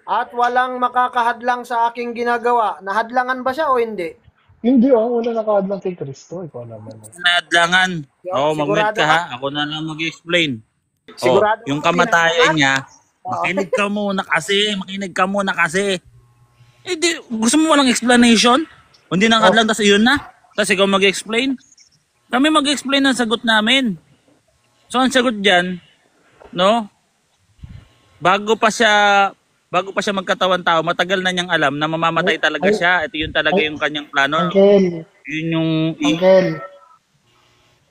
At walang makakahadlang sa aking ginagawa. Nahadlangan ba siya o hindi? Hindi, wala nakahadlang kay Kristo. Ikaw naman. Nadlangan. Mag-wait ka ha. Ako na lang mag-explain. Yung kamatayan niya, makinig ka muna kasi. Gusto mo walang explanation? Hindi nakadlang, tas yun na? Tas ikaw mag-explain? Kami mag-explain ng sagot namin. So ang sagot diyan, no? Bago pa siya magkatawan tao, matagal na niyang alam na mamamatay talaga siya. Ito yun talaga yung kanyang plano. Uncle, Yun yung Uncle,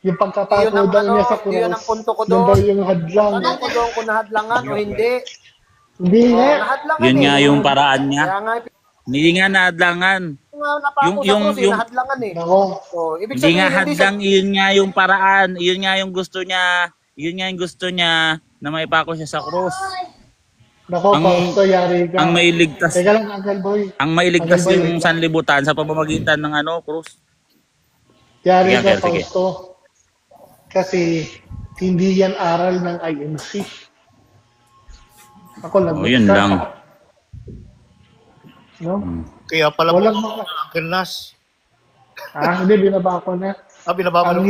yung pagkatakodan niya sa yun ang cross, punto ko yun daw doon. yung hadlang. Tanong ko doon kung nahadlangan o hindi. Hindi nga. Nahadlangan yun nga eh. yung paraan niya. Kaya nga, Hindi nga naadlangan. napako sa yung- krus, yung- nahadlangan eh. Nako, So, ibig Hindi sabihin, nga hindi hadlang, yun nga yung paraan. Yun nga yung gusto niya. Yun nga yung gusto niya na maipako siya sa krus. nako, Fausto, yari ka. Ang mailigtas, Teka lang, Uncle Boy. ang mailigtas Uncle Boy, yung sanlibutan sa pamamagitan ng krus. Yari Sige, ka, Uncle, sige. Fausto. Kasi, hindi yan aral ng IMC. Ako lang. Oh, yun lang. No? Kaya pala Walang po, Uncle Nas. Hindi, binaba ko na. Binababa Ang na.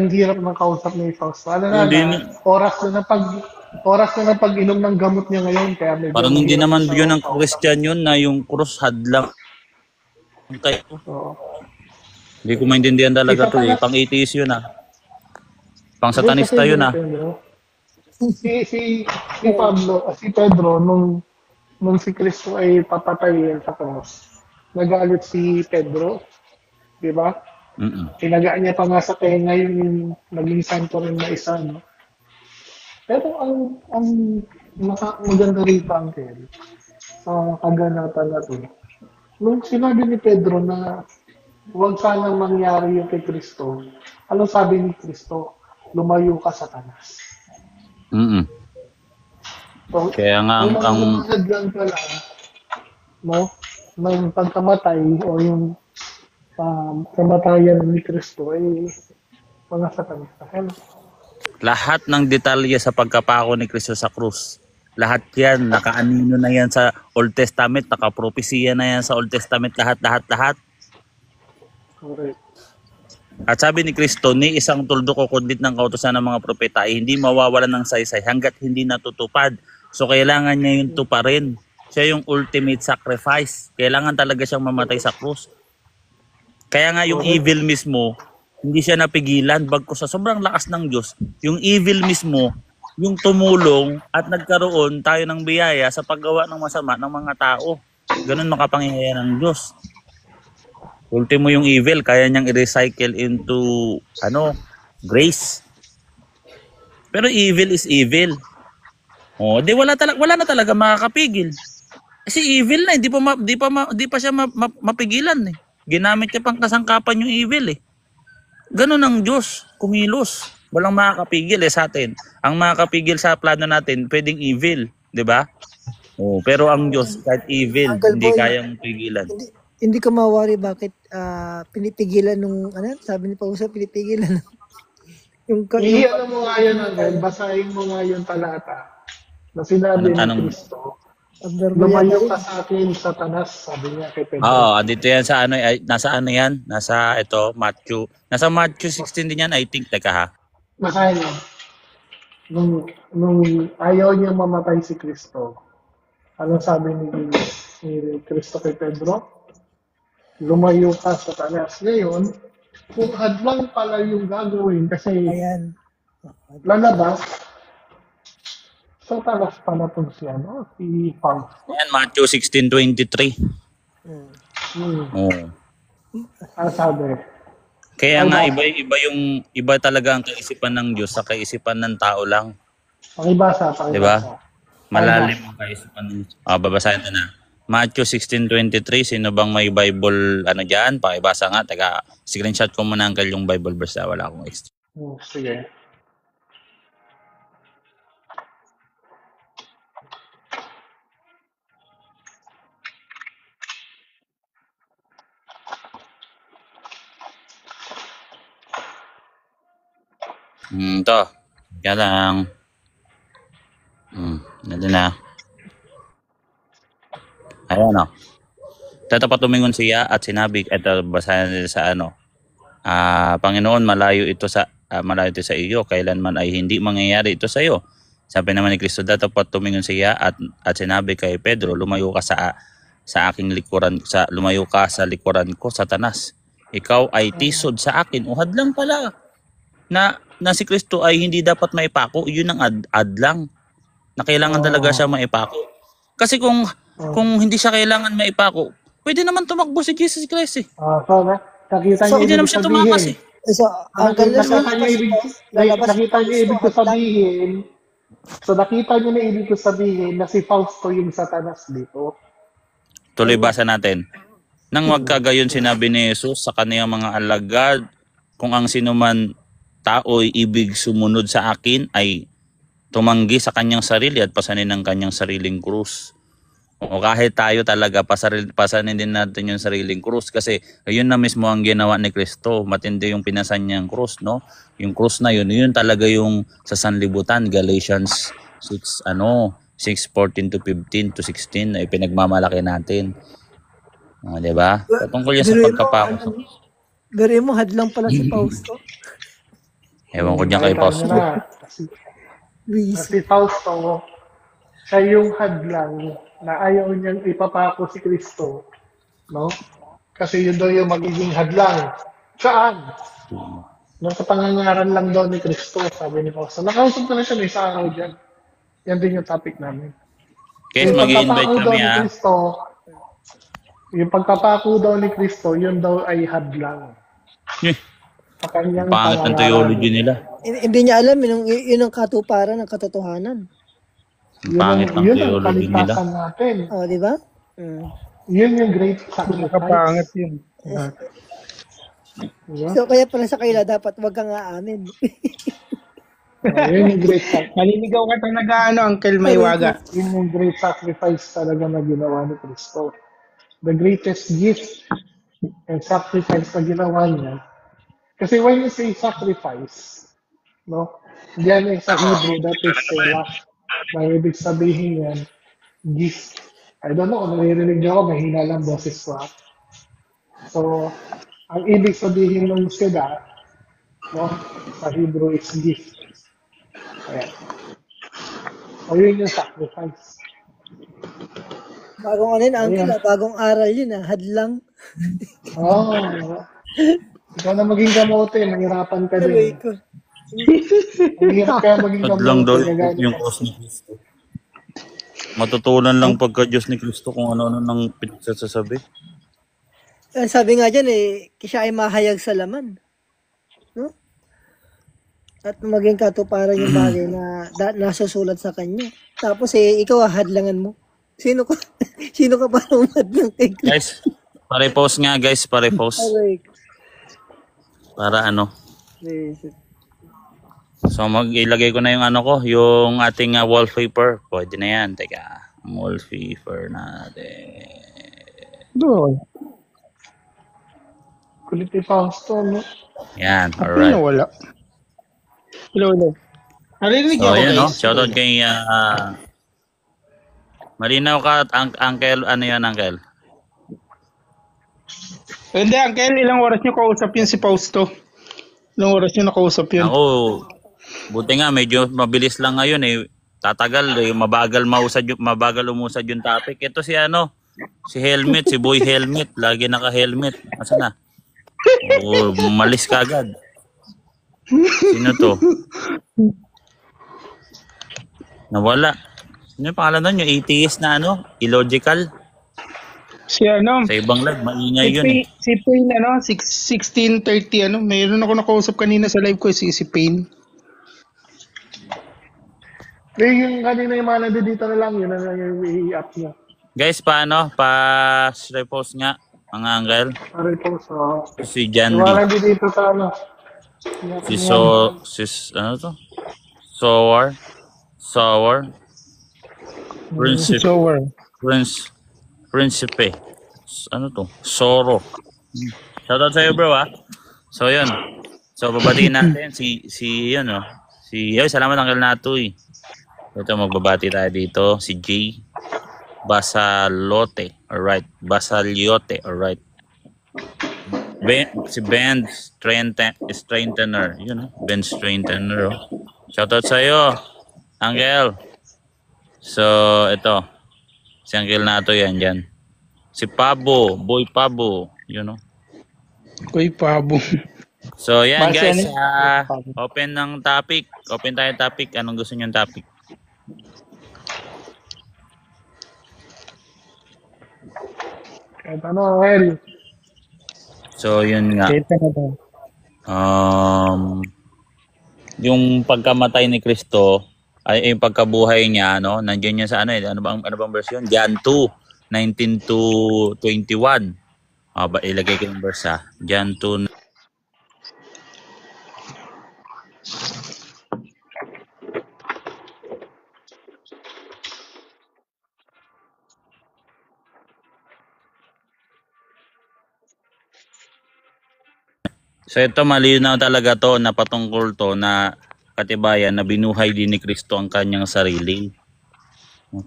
hirap ng kausap ni Fausto. Ano na, Hindi oras na ng pag-inom ng gamot niya ngayon. Kaya medyo Parang hindi mahirap naman sa yun ng kausap. Christian yun na yung krus hadlang. Oo. Hindi ko maintindihan talaga to eh. Pang-atheist yun Pang satanista Kasi yun Pedro, si Pedro, nung si Cristo ay papatayin sa cross, nagalit si Pedro. Di ba? Tinagaan niya pa nga sa tenga yung naging santo rin na isa, no? Pero ang maganda rito, Uncle, sa kaganatan na to, nung sinabi ni Pedro na huwag sanang mangyari yung kay Kristo, anong sabi ni Kristo? Lumayo ka, Satanas. So, Kaya nga yung mga hadlang pala, no, ng pagkamatay o yung kamatayan ni Kristo ay mga Satanas. lahat ng detalye sa pagkapako ni Kristo sa krus, lahat yan, nakaanino na yan sa Old Testament, nakapropesiya na yan sa Old Testament, lahat. Correct. At sabi ni Kristo, ni isang tuldo ko kundit ng kautusan ng mga propeta ay hindi mawawalan ng saysay hanggat hindi natutupad. So kailangan niya yung tuparin. Siya yung ultimate sacrifice. Kailangan talaga siyang mamatay sa krus. Kaya nga yung evil mismo, hindi siya napigilan bagkus sa sobrang lakas ng Diyos. Yung evil mismo, yung tumulong at nagkaroon tayo ng biyaya sa paggawa ng masama ng mga tao. Ganun makapangyarihan ng Diyos. Ultimo yung evil, kaya niyang i-recycle into grace. Pero evil is evil. Di wala na talaga makakapigil. Kasi evil na, di pa siya mapigilan eh. Ginamit niya pang kasangkapan yung evil eh. Ganun ang Diyos, kumilos. Walang makakapigil sa atin. Ang makakapigil sa plano natin, pwedeng evil, 'di ba? Pero ang Diyos kahit evil, Uncle hindi Boy, kayang pigilan. Hindi ko mawari bakit pinipigilan nung sabi ni Pausa, pinipigilan yung Ano mo nga yun, Uncle, basahin mo nga yung talata na sinabi ni Anong- Kristo, lumayo ka sa akin, Satanas, sabi niya kay Pedro. Dito yan sa nasa yan? Nasa Matthew. Nasa Matthew 16 din yan, I think. Teka ha. Basahin mo. Nung ayaw niya mamatay si Kristo, anong sabi ni Kristo kay Pedro? Lumayo ka, Satanas. Ngayon, kung hadlang pala yung gagawin kasi Ayan. lalabas, Satanas pala itong si Fausto. Yan, Matthew 16:23. Ang sabi, Kaya nga iba talaga ang kaisipan ng Diyos sa kaisipan ng tao lang. pakibasa. Di ba? Malalim ang kaisipan ng Diyos. Babasahin ito na. Matthew 16:23. Sino bang may Bible diyan? Pakibasa nga. Teka, screenshot ko muna Uncle yung Bible verse. Wala akong extra. Sige. Ito. Kaya lang. Nandun na. Ayan o. Tatapat tumingon siya at sinabi, ito basahin nila sa Panginoon, malayo ito sa iyo, kailanman ay hindi mangyayari ito sa iyo. Sabi naman ni Kristo, tatapat tumingon siya at sinabi kay Pedro, lumayo ka sa aking likuran, lumayo ka sa likuran ko, Satanas. ikaw ay tisod sa akin. O hadlang pala na si Kristo ay hindi dapat maipako. Yun ang adlang na kailangan talaga siya maipako. Kasi kung hindi siya kailangan maipako, pwede naman tumakbo si Jesus Christ eh. So, nakita niyo Hindi ibig naman siya tumakas sabihin. eh. So, ang ganda Nakita niyo ibig ko sabihin. So, nakita niyo na ibig ko sabihin na si Fausto yung Satanas dito. Tuloy basa natin. Nang magkagayon sinabi ni Jesus sa kaniyang mga alagad, kung ang sinuman tao'y ibig sumunod sa akin ay tumanggi sa kanyang sarili at pasanin ang kanyang sariling krus. O kahit tayo talaga pasanin din natin yung sariling krus kasi yun na mismo ang ginawa ni Kristo. Matindi yung pinasan niyang krus, no? Yung krus na yun talaga yung sa sanlibutan, Galatians 6:14 to 15 to 16 ay pinagmamalaki natin. Di ba? Patungkol yan sa pagkapako. Gari mo, hadlang pala si Fausto. Ewan ko dyan kay Fausto. Si Fausto, siya yung hadlang na ayaw niyang ipapako si Kristo. No? Kasi yun daw yung magiging hadlang. Saan? No, sa pangangaran lang daw ni Kristo, sabi ni Fausto. Nakausap ko na siya may sa araw dyan. Yan din yung topic namin. Guys, mag-i-invite kami ha. Yung pagpapako daw ni Kristo, yun daw ay hadlang. Sa kanyang Pangit ang theology nila. Hindi niya alam, yun ang katuparan ng katotohanan. Pangit ang theology nila. Natin. Di ba? Yun yung great sacrifice. Kapangit yun. So, kaya pala sa kaila, dapat wag kang aamin. Yun yung great sacrifice. Maliligaw ka talaga, Uncle Maywaga. Yun yung great sacrifice talaga na ginawa ni Kristo. The greatest gift and sacrifice na ginawa niya. Kasi when you say sacrifice, no? Diyan sa Hebrew, that is selah. May ibig sabihin yan, gift. I don't know kung naririnig niyo ako, mahina lang boses ko. So, ang ibig sabihin ng selah, no? Sa Hebrew is gift. Ayan. O yun yung sacrifice. Bagong Uncle, bagong aral yun, hadlang. Ikaw na maging kamote, mahirapan ka Aray din. ko. Mahirap kaya maging kamote. Hadlang daw yung cross ni Kristo. Matutunan lang pagka Diyos ni Kristo kung ano-ano nang pinagsasabi. Sabi nga dyan siya ay mahayag sa laman. No? At maging katuparan yung bagay na nasusulat sa kanya. Tapos ikaw hadlangan mo. Sino ka para umadlang kay Kristo? Guys, pare-post nga guys, pare-post. Aray ko. Para So mag-ilagay ko na yung yung ating wallpaper. Pwede na yan. Teka, ang wallpaper natin. Doon. Kulit ni Fausto, no? Yan, Ako alright. na wala. Hello. Narinig So ako, yun, no? guys. Shoutout kay malinaw ka, Uncle, ano yan, Uncle? Hindi, Uncle, ilang oras niyo kausap yun si Fausto? Ilang oras niyo nakausap yun? Ako, buti nga, medyo mabilis lang ngayon eh. Tatagal eh, mabagal umusad yung topic. Ito si si Helmet, si Boy Helmet, lagi naka-helmet. Asa na? Malis ka agad. Sino to? Nawala. Ano yung pangalan nun? Yung atheist na illogical? Si Sa ibang live, maingay yun eh. Si Payne, 16:30, mayroon ako nakausap kanina sa live ko, si Payne. Yung kanina yung mga nandito na lang, yun na yung i-up niya. Guys, paano? Pa-repost nga, mga Uncle. Pare po sa... Si Jandy. Wala din dito sa Ano to? Sour. Principe. Ano to? Soro. Shoutout sa'yo, bro, ha? So, yun. So, babatiin natin salamat Uncle Natoy. Ito, magbabati tayo dito. Si Jay Basalote. Alright. Basaliote. Alright. Si Ben Strengthener. Yun, Ben Strengthener. Shoutout sa'yo, Uncle. So, ito. Si Uncle Nato yan dyan. Si Pabo, Boy Pabo. Yun, Koy pabo. So, yan Base guys. ano? Open ng topic. Open tayo topic. Anong gusto nyo topic? Kahit ano, well, So, yun nga. Kahit ano ba? Yung pagkamatay ni Kristo, ay yung pagkabuhay niya, no? Nandiyan niya sa ano bang version? John 2, 19 to 21. Ilagay ko yung verse ha. John 2. So ito malinaw talaga to na patungkol to na katibayan na binuhay din ni Kristo ang kanyang sarili.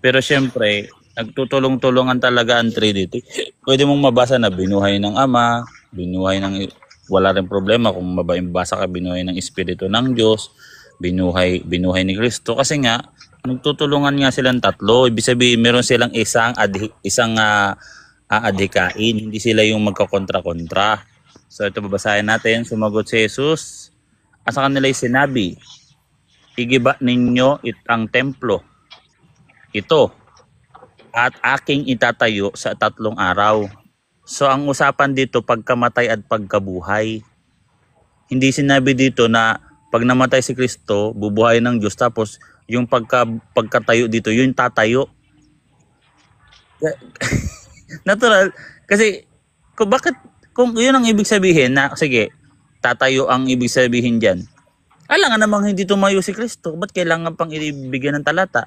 Pero syempre, nagtutulong-tulungan talaga ang Trinity. Pwede mong mabasa na binuhay ng Ama, binuhay ng wala rin problema kung mabasa ka binuhay ng Espiritu ng Diyos, binuhay ni Kristo kasi nga nagtutulungan nga silang tatlo. Ibig sabihin meron silang isang aadhikain, hindi sila yung magkakontra-kontra. So ito babasahin natin. Sumagot si Jesus at sa kanila sinabi, igiba ninyo ang templo ito at aking itatayo sa 3 araw. So ang usapan dito pagkamatay at pagkabuhay. Hindi sinabi dito na pag namatay si Kristo, bubuhay ng Diyos, tapos yung pagkatayo dito, yung tatayo. Natural. Kasi kung yun ang ibig sabihin na, sige, tatayo ang ibig sabihin dyan. Alam nga namang hindi tumayo si Kristo. Ba't kailangan pang ibigyan ng talata?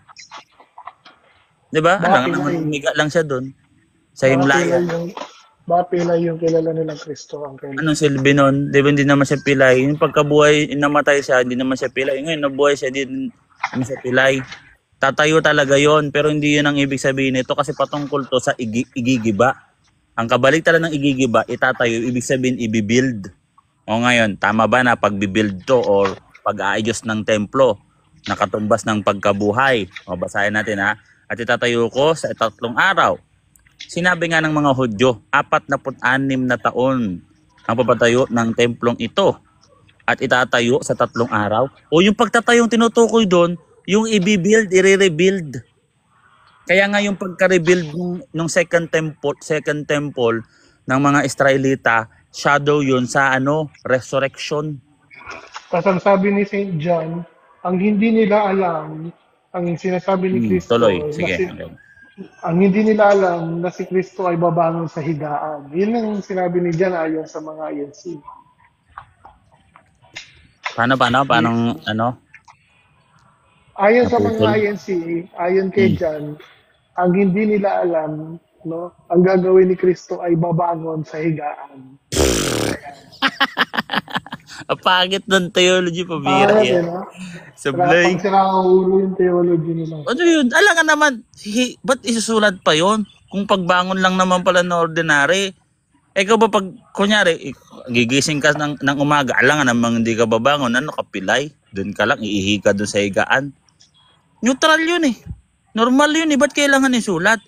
Diba? Alam nga naman umiga lang siya doon. Sa himlaya. Baka pilay yung kilala nilang Kristo ang kailan. Anong silbi nun? Diba hindi naman siya pilay? Yung pagkabuhay, namatay siya, hindi naman siya pilay. Ngayon, nabuhay siya, hindi naman siya pilay. Tatayo talaga yon, pero hindi yun ang ibig sabihin nito kasi patungkol to sa igigiba. Ang kabaliktaran ng igigiba, itatayo, ibig sabihin ibibuild. O ngayon, tama ba na pagbibuild to or pag-aayos ng templo, nakatumbas ng pagkabuhay? O basahin natin ha. At itatayo ko sa 3 araw. Sinabi nga ng mga Hudyo, 46 na taon ang papatayo ng templong ito. At itatayo sa 3 araw. O yung pagtatayong tinutukoy doon, yung i-build, i-rebuild. Kaya nga yung pagka-rebuild ng second temple ng mga Israelita, shadow yun sa resurrection. Tapos ang sabi ni St. John, ang hindi nila alam, ang sinasabi ni Kristo, Tuloy, sige. ang hindi nila alam na si Kristo ay babangon sa higaan. Yun ang sinabi ni John ayon sa mga INC. Paano, Ayon sa mga INC, ayon kay John, ang hindi nila alam, no, ang gagawin ni Kristo ay babangon sa higaan. Pangit ng theology, pabira yan. Sablay. Pag sinakaulo yung theology nila. Ano yun? Alam ka naman, ba't isusulat pa yon? Kung pagbangon lang naman pala na ordinary. Ikaw ba pag, kunyari, gigising ka ng umaga, alam nga namang hindi ka babangon, kapilay? Doon ka lang, iihi ka doon sa higaan. Neutral yun eh. Normal yun eh. Ba't kailangan isulat?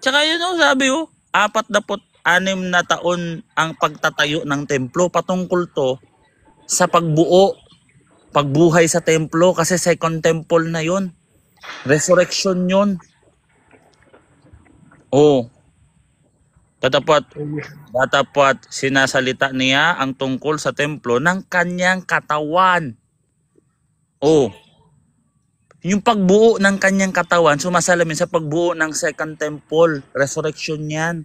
Tsaka yun sabi 46 na taon ang pagtatayo ng templo. Patungkol to sa pagbuhay sa templo kasi second temple na yun. Resurrection yun. Tatapat sinasalita niya ang tungkol sa templo ng kanyang katawan. Yung pagbuo ng kanyang katawan, sumasalamin sa pagbuo ng second temple. Resurrection yan.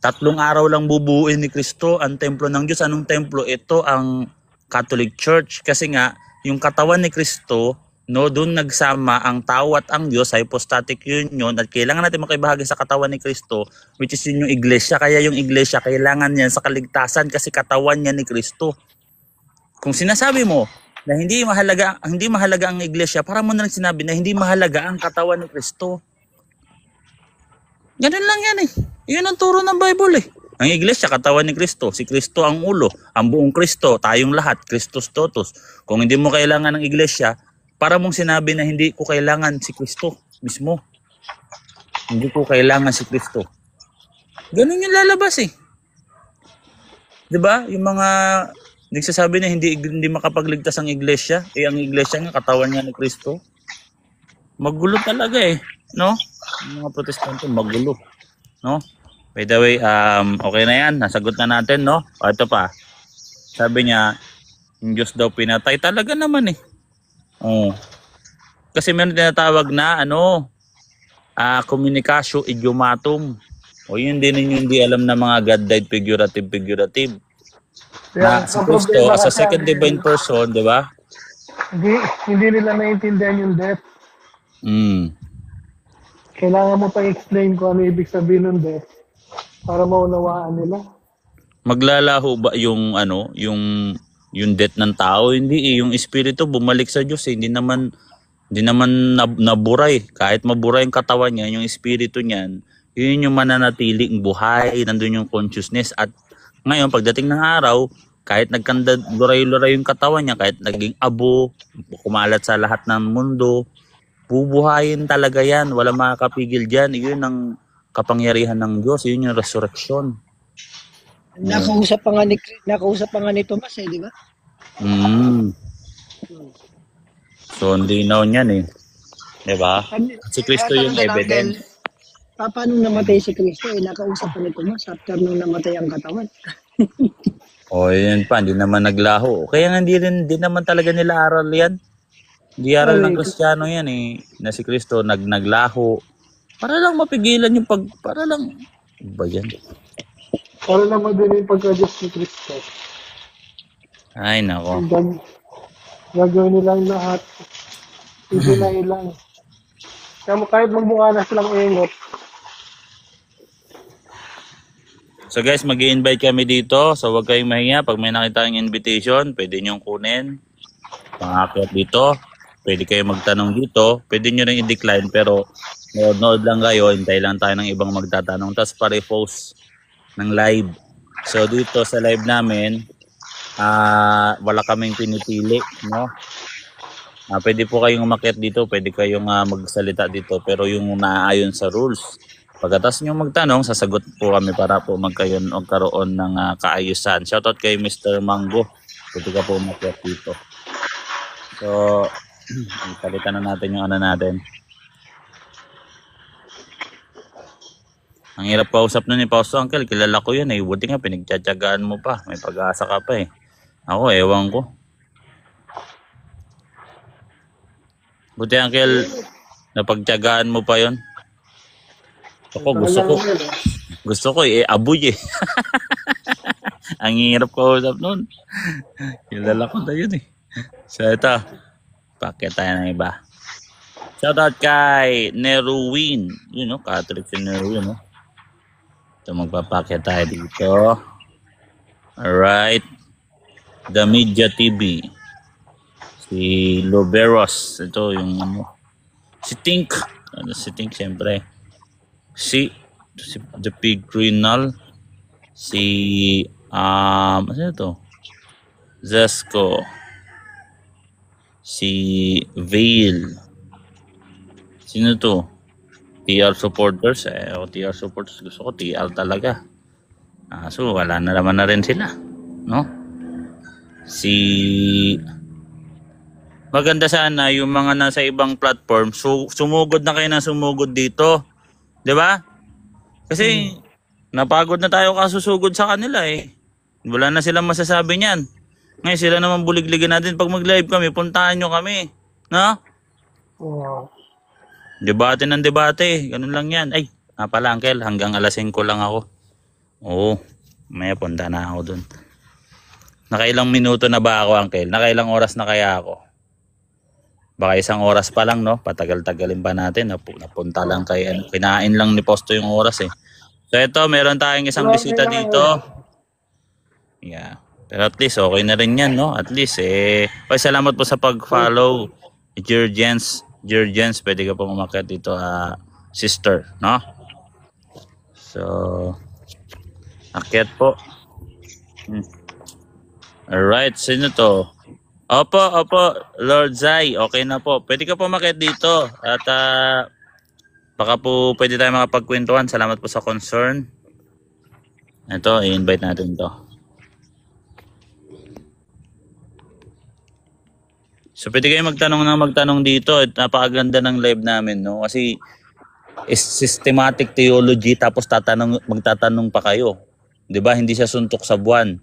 3 araw lang bubuuin ni Kristo ang templo ng Diyos. Anong templo? Ito ang Catholic Church. Kasi nga, yung katawan ni Kristo, doon nagsama ang tao at ang Diyos, hypostatic union, at kailangan natin makibahagi sa katawan ni Kristo, which is yung iglesia. Kaya yung iglesia, kailangan yan sa kaligtasan kasi katawan niya ni Kristo. Kung sinasabi mo na hindi mahalaga ang iglesia, para mo na rin sinabi na hindi mahalaga ang katawan ni Kristo. Ganun lang yan eh. Yun ang turo ng Bible eh. Ang iglesia, katawan ni Kristo. Si Kristo ang ulo. Ang buong Kristo, tayong lahat. Christus totus. Kung hindi mo kailangan ng iglesia, para mong sinabi na hindi ko kailangan si Kristo mismo. Hindi ko kailangan si Kristo. Ganun yung lalabas eh. 'Di ba? Yung mga nagsasabi na hindi makapagligtas ang iglesia, ang iglesia nga katawan niya ni Kristo. Magulo talaga no? Yung mga protestante magulo, no? By the way, okay na 'yan, nasagot na natin, no? O, ito pa. Sabi niya, yung Diyos daw pinatay talaga naman Oh. Kasi meron tinatawag na communicatio idiomatum. O yun din yung hindi alam na mga God died figurative. Na si Kristo as a second divine person, di ba? Hindi nila naiintindihan yung death. Kailangan mo pa explain kung ano ibig sabihin ng death para maunawaan nila. Maglalaho ba yung yung death ng tao? Hindi yung espiritu bumalik sa Diyos Hindi naman naburay. Kahit maburay yung katawan niya, yung espiritu niyan, yun yung mananatiling buhay, nandun yung consciousness. At ngayon, pagdating ng araw, kahit nagkandaluray-luray yung katawan niya, kahit naging abo, kumalat sa lahat ng mundo, bubuhayin talaga yan. Wala makakapigil dyan. Yun ang kapangyarihan ng Diyos. Yun yung resurrection. Nakausap pa nga ni Tomas di ba? So, hindi na niyan Di ba? Si Kristo yung evidence. Paano namatay si Kristo? Nakausap pa ni Tomas after nung namatay ang katawan. Yun pa, hindi naman naglaho. Kaya nga hindi naman talaga nila aral yan. Hindi aral ng Kristiyano yan na si Kristo naglaho. Para lang mapigilan yung para lang, ba yan? Para lang madali yung pagka-Diyos ni Kristo. Ay, nako. Gagawin nilang lahat. Hindi na ilang. Kahit magmukha na silang ingot. So guys, mag-i-invite kami dito. So huwag kayong mahinga. Pag may nakita kang invitation, pwede nyo kunin. Pangakyat dito. Pwede kayo magtanong dito. Pwede nyo rin i-decline. Pero nood lang kayo. Hintay lang tayo ng ibang magtatanong. Tapos pare-post ng live. So dito sa live namin, wala kaming pinipili. No? Pwede po kayong umakyat dito. Pwede kayong magsalita dito. Pero yung naayon sa rules. Pagkatas nyo magtanong, sasagot po kami para po magkaroon ng kaayusan. Shoutout kay Mr. Mango. Pwede ka po umakyat dito. So, ipalitan na natin yung natin. Ang hirap pausap na ni Pausto Uncle. Kilala ko yan Buti nga, pinagtsatsagaan mo pa. May pag-asa ka pa Ako, ewan ko. Buti Uncle, napagtsagaan mo pa yon. Ako, gusto ko aboy Ang hirap ko usap nun. Kilala ko na yun So ito, pakita tayo ng iba. Shoutout kay Neruwin. Catholic si Neruwin So magpapakita tayo dito. Alright. The Media TV. Si Loberos. Ito yung Si Tink. Si Tink siyempre. Si The Pig Criminal, ano ito? Zesco, si Veil, sino to? TR supporters, TR supporters, gusto ko TR talaga. So wala na naman na rin sila, no? Maganda sana yung mga nasa ibang platform, sumugod na kayo na sumugod dito. 'Di ba? Kasi napagod na tayo kasusugod sa kanila Wala na silang masasabi niyan. Ngayon sila naman buligligan natin pag mag-live kami, puntahan nyo kami. No? Wow. Debate ng debate. Ganun lang yan. Ay, pala Uncle, hanggang alas 5 lang ako. Oo, may punta na ako dun. Nakailang minuto na ba ako Uncle? Nakailang oras na kaya ako? Baka 1 oras pa lang, no? Patagal-tagalin pa natin. Napunta lang kinain lang ni Posto yung oras So ito, meron tayong isang bisita dito. Yeah. Pero at least, okay na rin yan, no? At least, salamat po sa pag-follow. Jurgens, pwede ka pong umakyat dito, sister, no? So, akyat po. Alright, sino to? Opo, Lord Zai, okay na po. Pwede ka po umakyat dito at baka po pwede tayo makapagkwentuhan. Salamat po sa concern. Ito, i-invite natin to. So pwede kayo magtanong dito at napakaganda ng live namin, no? Kasi is systematic theology tapos magtatanong pa kayo. 'Di ba? Hindi siya suntok sa buwan.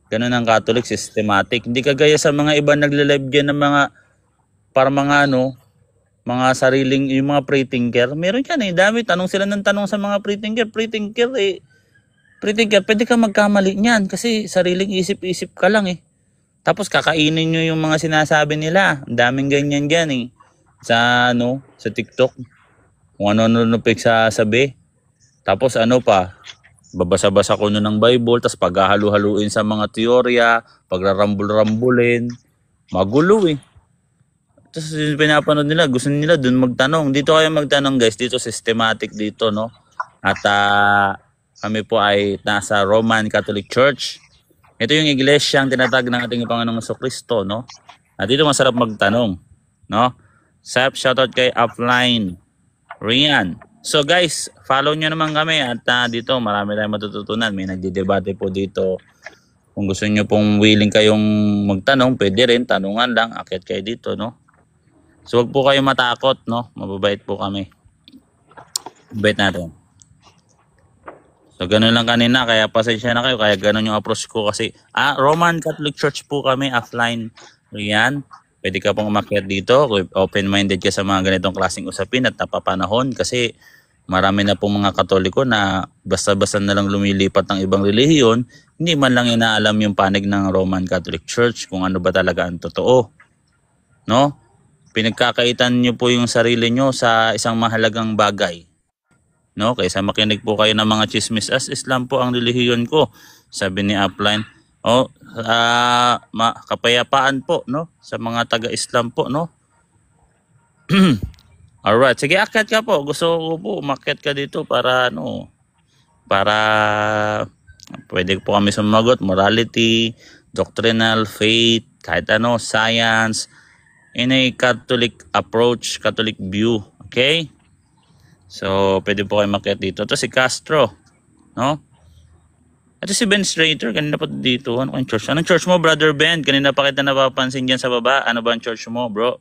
Ganun ang Catholic, systematic. Hindi kagaya sa mga iba nagle-live diyan ng mga para mga mga sariling yung mga pre-thinker. Meron yan dami tanong sila ng tanong sa mga pre-thinker. Pre-thinker, pwede ka magkamali niyan kasi sariling isip-isip ka lang Tapos kakainin nyo yung mga sinasabi nila. Ang daming ganyan dyan sa sa TikTok. Kung ano sabi. Tapos babasa-basa ko ng Bible, tapos paghahalu-haluin sa mga teorya, pagrarambul-rambulin, magulo Tapos yung pinapanood nila, gusto nila dun magtanong. Dito kayo magtanong guys, dito systematic dito, no? At kami po ay nasa Roman Catholic Church. Ito yung iglesia ang tinatag ng ating Panginoong Jesucristo, no? At dito masarap magtanong, no? Shoutout kay Upline, Rian. So guys, follow nyo naman kami at dito marami tayong matututunan. May nagdidebate po dito. Kung gusto nyo pong willing kayong magtanong, pwede rin, tanungan lang, akit kayo dito, no? So wag po kayo matakot, no? Mababait po kami. Mabait natin. So ganun lang kanina, kaya pasensya na kayo, kaya ganun yung approach ko kasi Roman Catholic Church po kami, offline. Riyan, pwede ka pong umakyat dito, open-minded ka sa mga ganitong klaseng usapin at napapanahon kasi marami na pong mga Katoliko na basta-basta na lang lumilipat ng ibang relihiyon, hindi man lang inaalam yung panig ng Roman Catholic Church kung ano ba talaga ang totoo. No? Pinagkakaitan nyo po yung sarili nyo sa isang mahalagang bagay. No, kaysa makinig po kayo ng mga chismis, as Islam po ang relihiyon ko, sabi ni Upline. Kapayapaan po, no, sa mga taga-Islam po, no. Alright, sige, akyat ka po. Gusto ko po umakyat ka dito para para pwede po kami sumagot, morality, doctrinal, faith, kahit science, in a Catholic approach, Catholic view, okay? So, pwede po kayo makiat dito. Ito si Castro, no? Ito si Ben Strater, kanina pa dito. Ano kang church? Anong church mo, Brother Ben? Kanina pa kita napapansin dyan sa baba. Ano ba ang church mo, bro?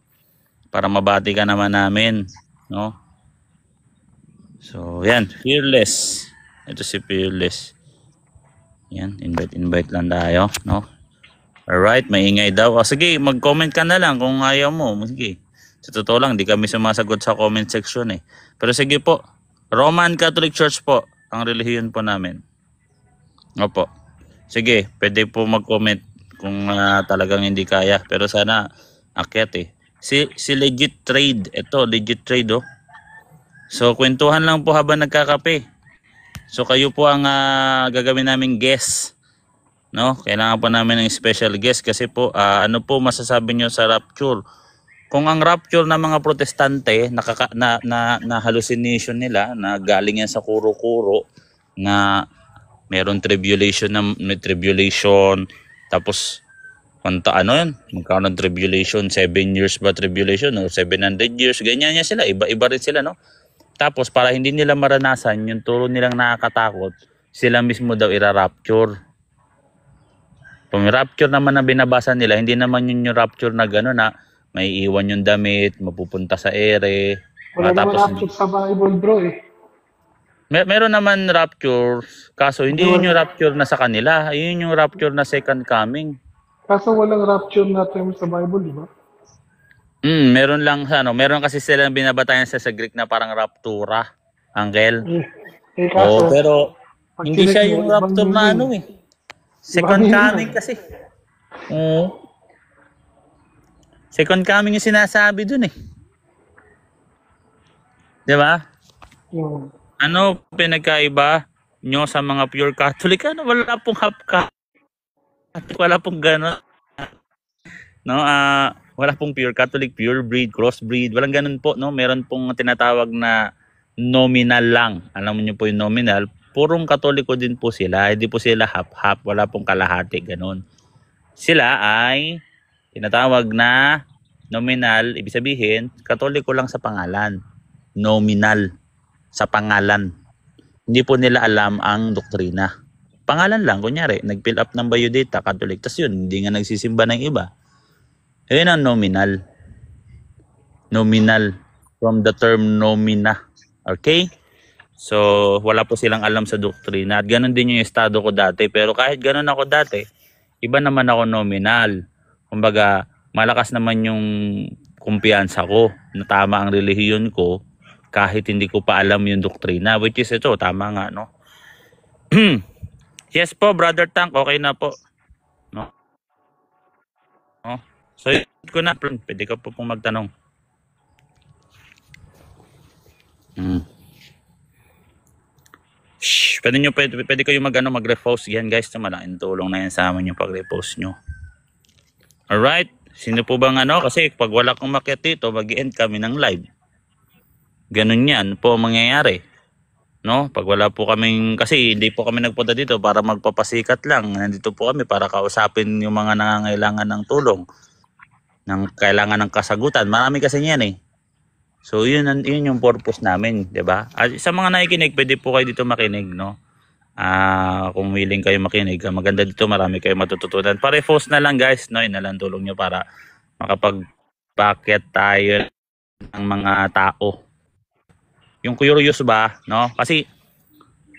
Para mabati ka naman namin, no? So, yan. Fearless. Ito si Fearless. Yan, invite lang tayo, no? Alright, maingay daw. Sige, mag-comment ka na lang kung ayaw mo. Sige. Sa totoo lang, di kami sumasagot sa comment section Pero sige po, Roman Catholic Church po, ang relihiyon po namin. Opo. Sige, pwede po mag-comment kung talagang hindi kaya. Pero sana, akyat Si Legit Trade, ito, Legit Trade So, kwentuhan lang po habang nagkakape. So, kayo po ang gagawin naming guest. No? Kailangan po namin ng special guest kasi po, ano po masasabi nyo sa rapture? Kung ang rapture ng mga protestante na hallucination nila na galing yan sa kuro-kuro na meron tribulation tapos magkaroon ng tribulation 7 years ba tribulation o 700 years ganyan sila, iba rin sila, no? Tapos para hindi nila maranasan yung turo nilang nakakatakot, sila mismo daw ira-rapture. Kung rapture naman na binabasa nila, hindi naman yun yung rapture na gano'n na may iwan yung damit, mapupunta sa ere. Wala naman rapture sa Bible, bro Meron naman rapture, kaso hindi yun yung rapture na sa kanila, yun yung rapture na second coming. Kaso walang rapture na term sa Bible, di ba? Meron lang meron kasi silang binabatayan sa Greek na parang raptura, Angel. Kaso, pero hindi siya yung rapture na second coming kasi. Second coming yung sinasabi dun Di ba? Ano pinagkaiba nyo sa mga pure Catholic? Wala pong half Catholic, wala pong gano'n. No, wala pong pure Catholic, pure breed, crossbreed, walang ganun po, no? Meron pong tinatawag na nominal lang. Alam niyo po yung nominal, purong Katoliko din po sila, hindi po sila half-half, wala pong kalahati, ganun. Sila ay tinatawag na nominal, ibig sabihin, Katoliko lang sa pangalan. Nominal, sa pangalan. Hindi po nila alam ang doktrina. Pangalan lang, kunyari, nag-fill up ng biodata, Catholic, tas yun, hindi nga nagsisimba ng iba. Yun ang nominal. Nominal. From the term nomina. Okay? So, wala po silang alam sa doktrina. At ganun din yung estado ko dati. Pero kahit ganun ako dati, iba naman ako nominal. Kumbaga, malakas naman yung kumpiyansa ko na tama ang relihiyon ko kahit hindi ko pa alam yung doktrina. Which is ito, tama nga, no? Yes po, Brother Tank, okay na po. No? No? So, yun ko na, pwede ka po pong magtanong. Shh, pwede kayo mag-repost yan, guys. Malaking tulong na yan sa amin yung pag-repost nyo. Alright, sino po bang kasi pag wala kong makiat dito, mag-end kami ng live. Ganun yan po mangyayari. No? Pag wala po kaming, kasi hindi po kami nagpunta dito para magpapasikat lang. Nandito po kami para kausapin yung mga nangangailangan ng tulong, ng kailangan ng kasagutan. Marami kasi yan eh. So yun yung purpose namin, 'di ba? At sa mga nakikinig, pwede po kayo dito makinig, no? Kung willing kayo makinig, maganda dito, marami kayo matututunan. Pa-repost na lang, guys, no? Yun na lang tulong nyo para makapag-packet tayo ng mga tao. Yung curious ba, no? Kasi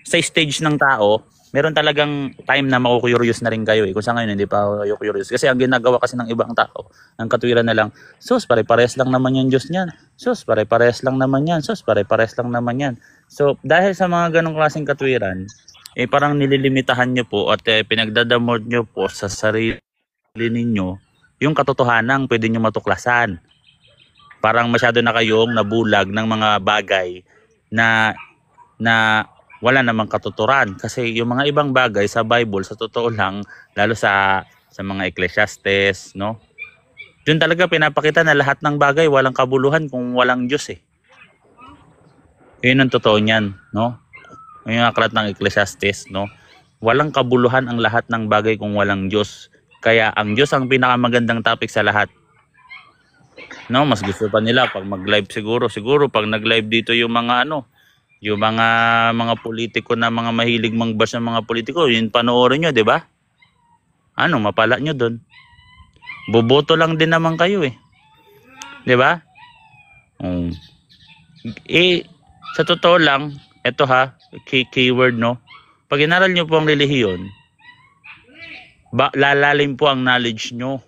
sa stage ng tao, meron talagang time na maku-curious na rin kayo eh. Kung sa ngayon hindi pa kayo curious. Kasi ang ginagawa kasi ng ibang tao, ang katwiran na lang, sus, pare-pares lang naman yung Diyos niyan. Sus, pare-pares lang naman yan. Sus, pare-pares lang naman yan. So, dahil sa mga ganong klaseng katwiran, parang nililimitahan nyo po at pinagdadamod nyo po sa sarili ninyo yung katotohanan pwede nyo matuklasan. Parang masyado na kayong nabulag ng mga bagay na wala namang katuturan. Kasi yung mga ibang bagay sa Bible, sa totoo lang, lalo sa mga Ecclesiastes, no? Doon talaga pinapakita na lahat ng bagay walang kabuluhan kung walang Diyos eh. Yun ang totoo niyan, no? Yung aklat ng Ecclesiastes, no? Walang kabuluhan ang lahat ng bagay kung walang Diyos. Kaya ang Diyos ang pinakamagandang topic sa lahat. No, mas gusto pa nila pag mag-live siguro pag nag-live dito yung mga yung mga politiko na mga mahilig mang-bash ng mga politiko, yun panoorin nyo, 'di ba? Mapala nyo doon. Boboto lang din naman kayo eh. 'Di ba? Sa totoo lang, eto keyword, no? Pag inaral nyo po ang relihiyon, lalalim po ang knowledge nyo.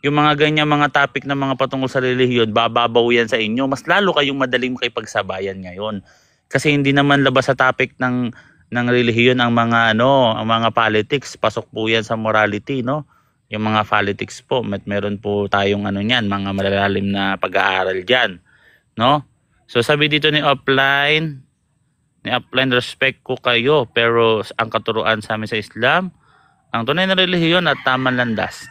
Yung mga ganyan mga topic na mga patungkol sa relihiyon, bababaw yan sa inyo. Mas lalo kayong madaling makipagsabayan ngayon. Kasi hindi naman labas sa topic ng relihiyon ang mga ang mga politics. Pasok po yan sa morality, no? Yung mga politics po, meron po tayong niyan, mga malalalim na pag-aaral diyan, no? So sabi dito ni Upline, respect ko kayo, pero ang katuruan sa amin sa Islam, ang tunay na relihiyon at tamang landas.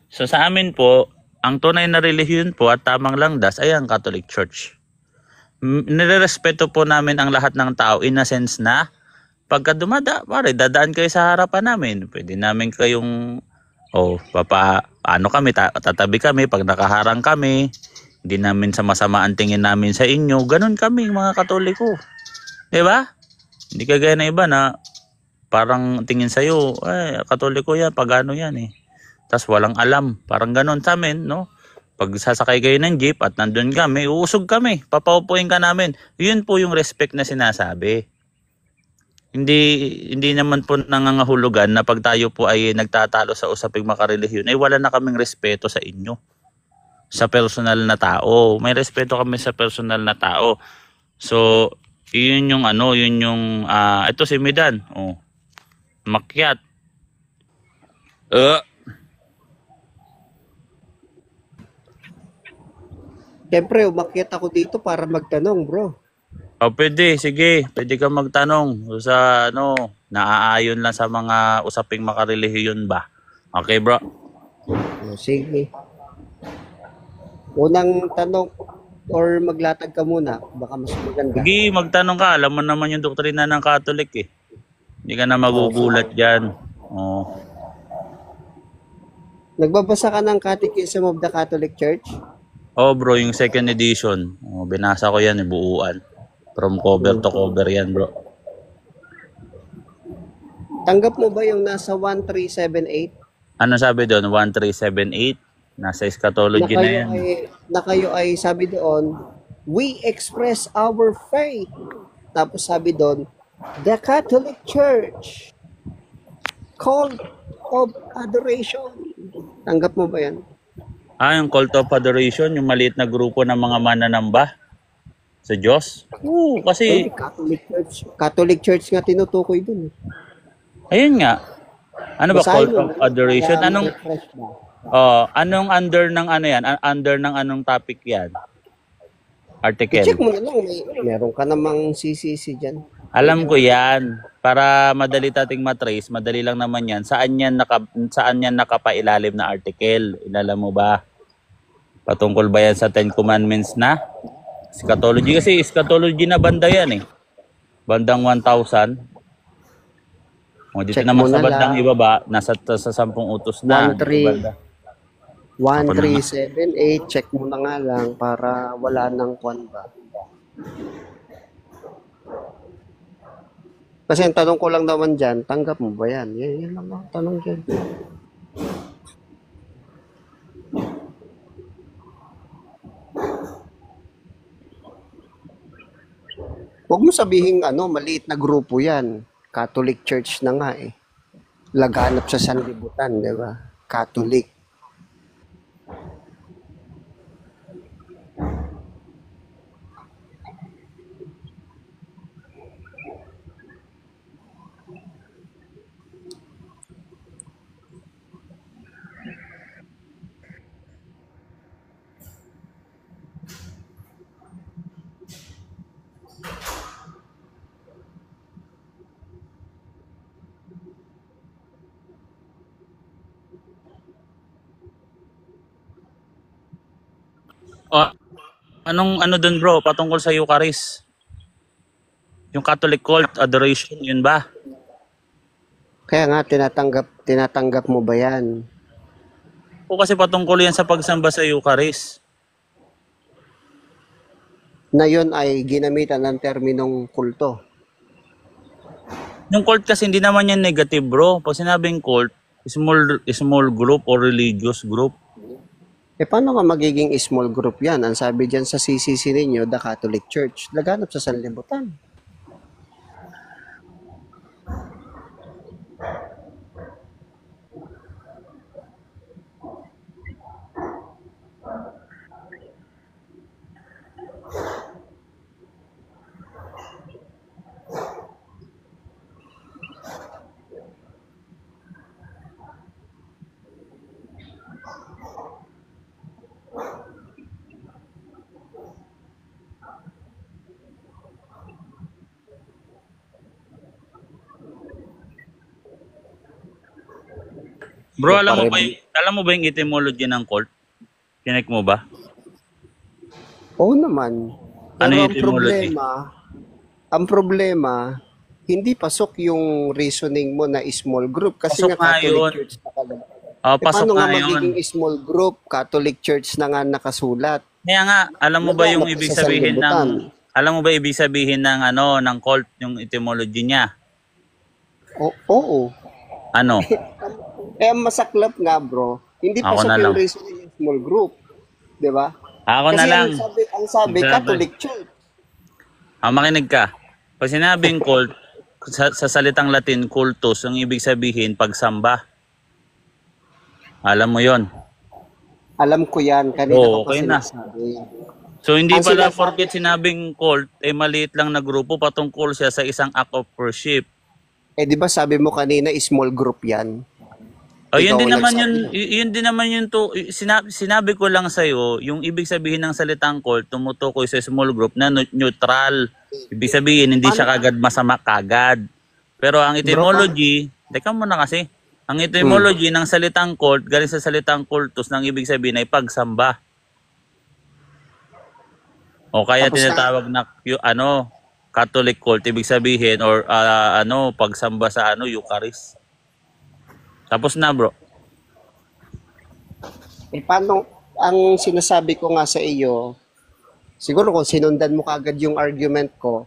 So sa amin po, ang tunay na relihiyon po at tamang landas ay ang Catholic Church. Nirerespeto po namin ang lahat ng tao in a sense na pagka dadaan kayo sa harapan namin, pwede namin kayong tatabi kami pag nakaharang kami. Hindi namin sama-sama ang tingin namin sa inyo. Ganun kami mga Katoliko. 'Di ba? Hindi kagaya na iba na parang tingin sa iyo, Katoliko yan, pagano yan eh. Tapos walang alam. Parang ganun sa amin, no? Pag sasakay kayo ng jeep at nandun kami, uusog kami. Papaupuin ka namin. Yun po yung respect na sinasabi. Hindi naman po nangangahulugan na pag tayo po ay nagtatalo sa usaping makarelihiyon, wala na kaming respeto sa inyo. Sa personal na tao. May respeto kami sa personal na tao. So, yun yung ito si Midan. Makyat. Siyempre, umakyat ako dito para magtanong, bro. Pwede, sige. Pwede ka magtanong sa naaayon lang sa mga usaping makarelihiyon ba? Okay, bro? Sige. Unang tanong or maglatag ka muna, baka mas maganda. Sige, magtanong ka. Alam mo naman yung doktrina ng Catholic eh. Hindi ka na magugulat dyan. Nagbabasa ka ng Catechism of the Catholic Church? Bro, yung second edition. Binasa ko yan, buuan. From cover to cover yan, bro. Tanggap mo ba yung nasa 1378? Ano sabi doon? 1378? Nasa eschatology na yan. Na kayo ay sabi doon, we express our faith. Tapos sabi doon, the Catholic Church, cult of adoration. Tanggap mo ba yan? Yung cult of adoration, yung maliit na grupo ng mga mananamba sa Diyos. Oo, kasi, Catholic Church nga tinutukoy dun. ayun nga. Ano ba Basahin cult mo, of adoration? kaya Anong, ma-refresh ba? anong under ng ano yan? Under ng anong topic yan? Article. I-check mo na lang, meron ka namang CCC dyan. Alam ko yan. Para madali tating matrace, madali lang naman yan. Saan yan nakapailalim na article? Ilalam mo ba? Patungkol ba yan sa Ten Commandments na? Eschatology. Kasi eschatology na banda yan eh. Bandang 1,000. O, dito Check naman mo sa na bandang lang. ibaba, nasa 10 utos na. 1378, check mo na nga lang para wala nang kwan ba. Kasi ang tanong ko lang naman dyan, tanggap mo ba yan? Yan lang ang tanong dyan. Huwag mo sabihin maliit na grupo yan. Catholic Church na nga eh. Laganap sa sanlibutan, di ba? Catholic. Anong ano dun bro, patungkol sa Eucharist? Yung Catholic cult, adoration, yun ba? Kaya nga, tinatanggap mo ba yan? O kasi patungkol yan sa pagsamba sa Eucharist. Na yun ay ginamitan ng terminong kulto. Yung cult kasi hindi naman yan negative bro. Pag sinabing cult, small group or religious group. Paano nga magiging small group yan? Ang sabi dyan sa CCC ninyo, the Catholic Church, laganap sa sanlibutan. Bro, alam mo ba yung etymology ng cult? Chinek mo ba? Oo naman. Ano Pero yung etymology? ang problema, hindi pasok yung reasoning mo na small group kasi Pasok nga nga Catholic yun. Church na pala. Pasok Paano nga nga yun. magiging small group, Catholic Church na nga nakasulat? Kaya nga, alam mo ba yung Laganap ibig sa sabihin sanlibutan. ng cult, yung etymology niya? Oo. Ano? Ang masaklap nga bro, hindi Ako pasok na yung lang. reasoning ng small group. Di ba? Ako na Kasi lang. ang sabi Grabe. Catholic Church. Makinig ka. Pag sinabing cult, sa salitang Latin, cultus, ang ibig sabihin, pagsamba. Alam mo yon. Alam ko yan, kanina Oo, ko pa okay na. sinasabi. So hindi Ang pala sinasabi- porket sinabing cult, maliit lang na grupo, patungkol siya sa isang act of worship. Di ba sabi mo kanina, small group yan? Yun Ikaw din ang naman nagsabi. yun din naman yun to, sinabi ko lang sa'yo, yung ibig sabihin ng salitang cult, tumutukoy sa small group na neutral. Ibig sabihin, hindi siya kagad masama kagad. Pero ang etymology, teka muna kasi, ang etymology ng salitang cult, galing sa salitang cultus, nang ibig sabihin ay pagsamba. O kaya Tapos tinatawag na Catholic cult, ibig sabihin, or pagsamba sa Eucharist. Tapos na bro. Paano, ang sinasabi ko nga sa iyo, siguro kung sinundan mo kagad yung argument ko,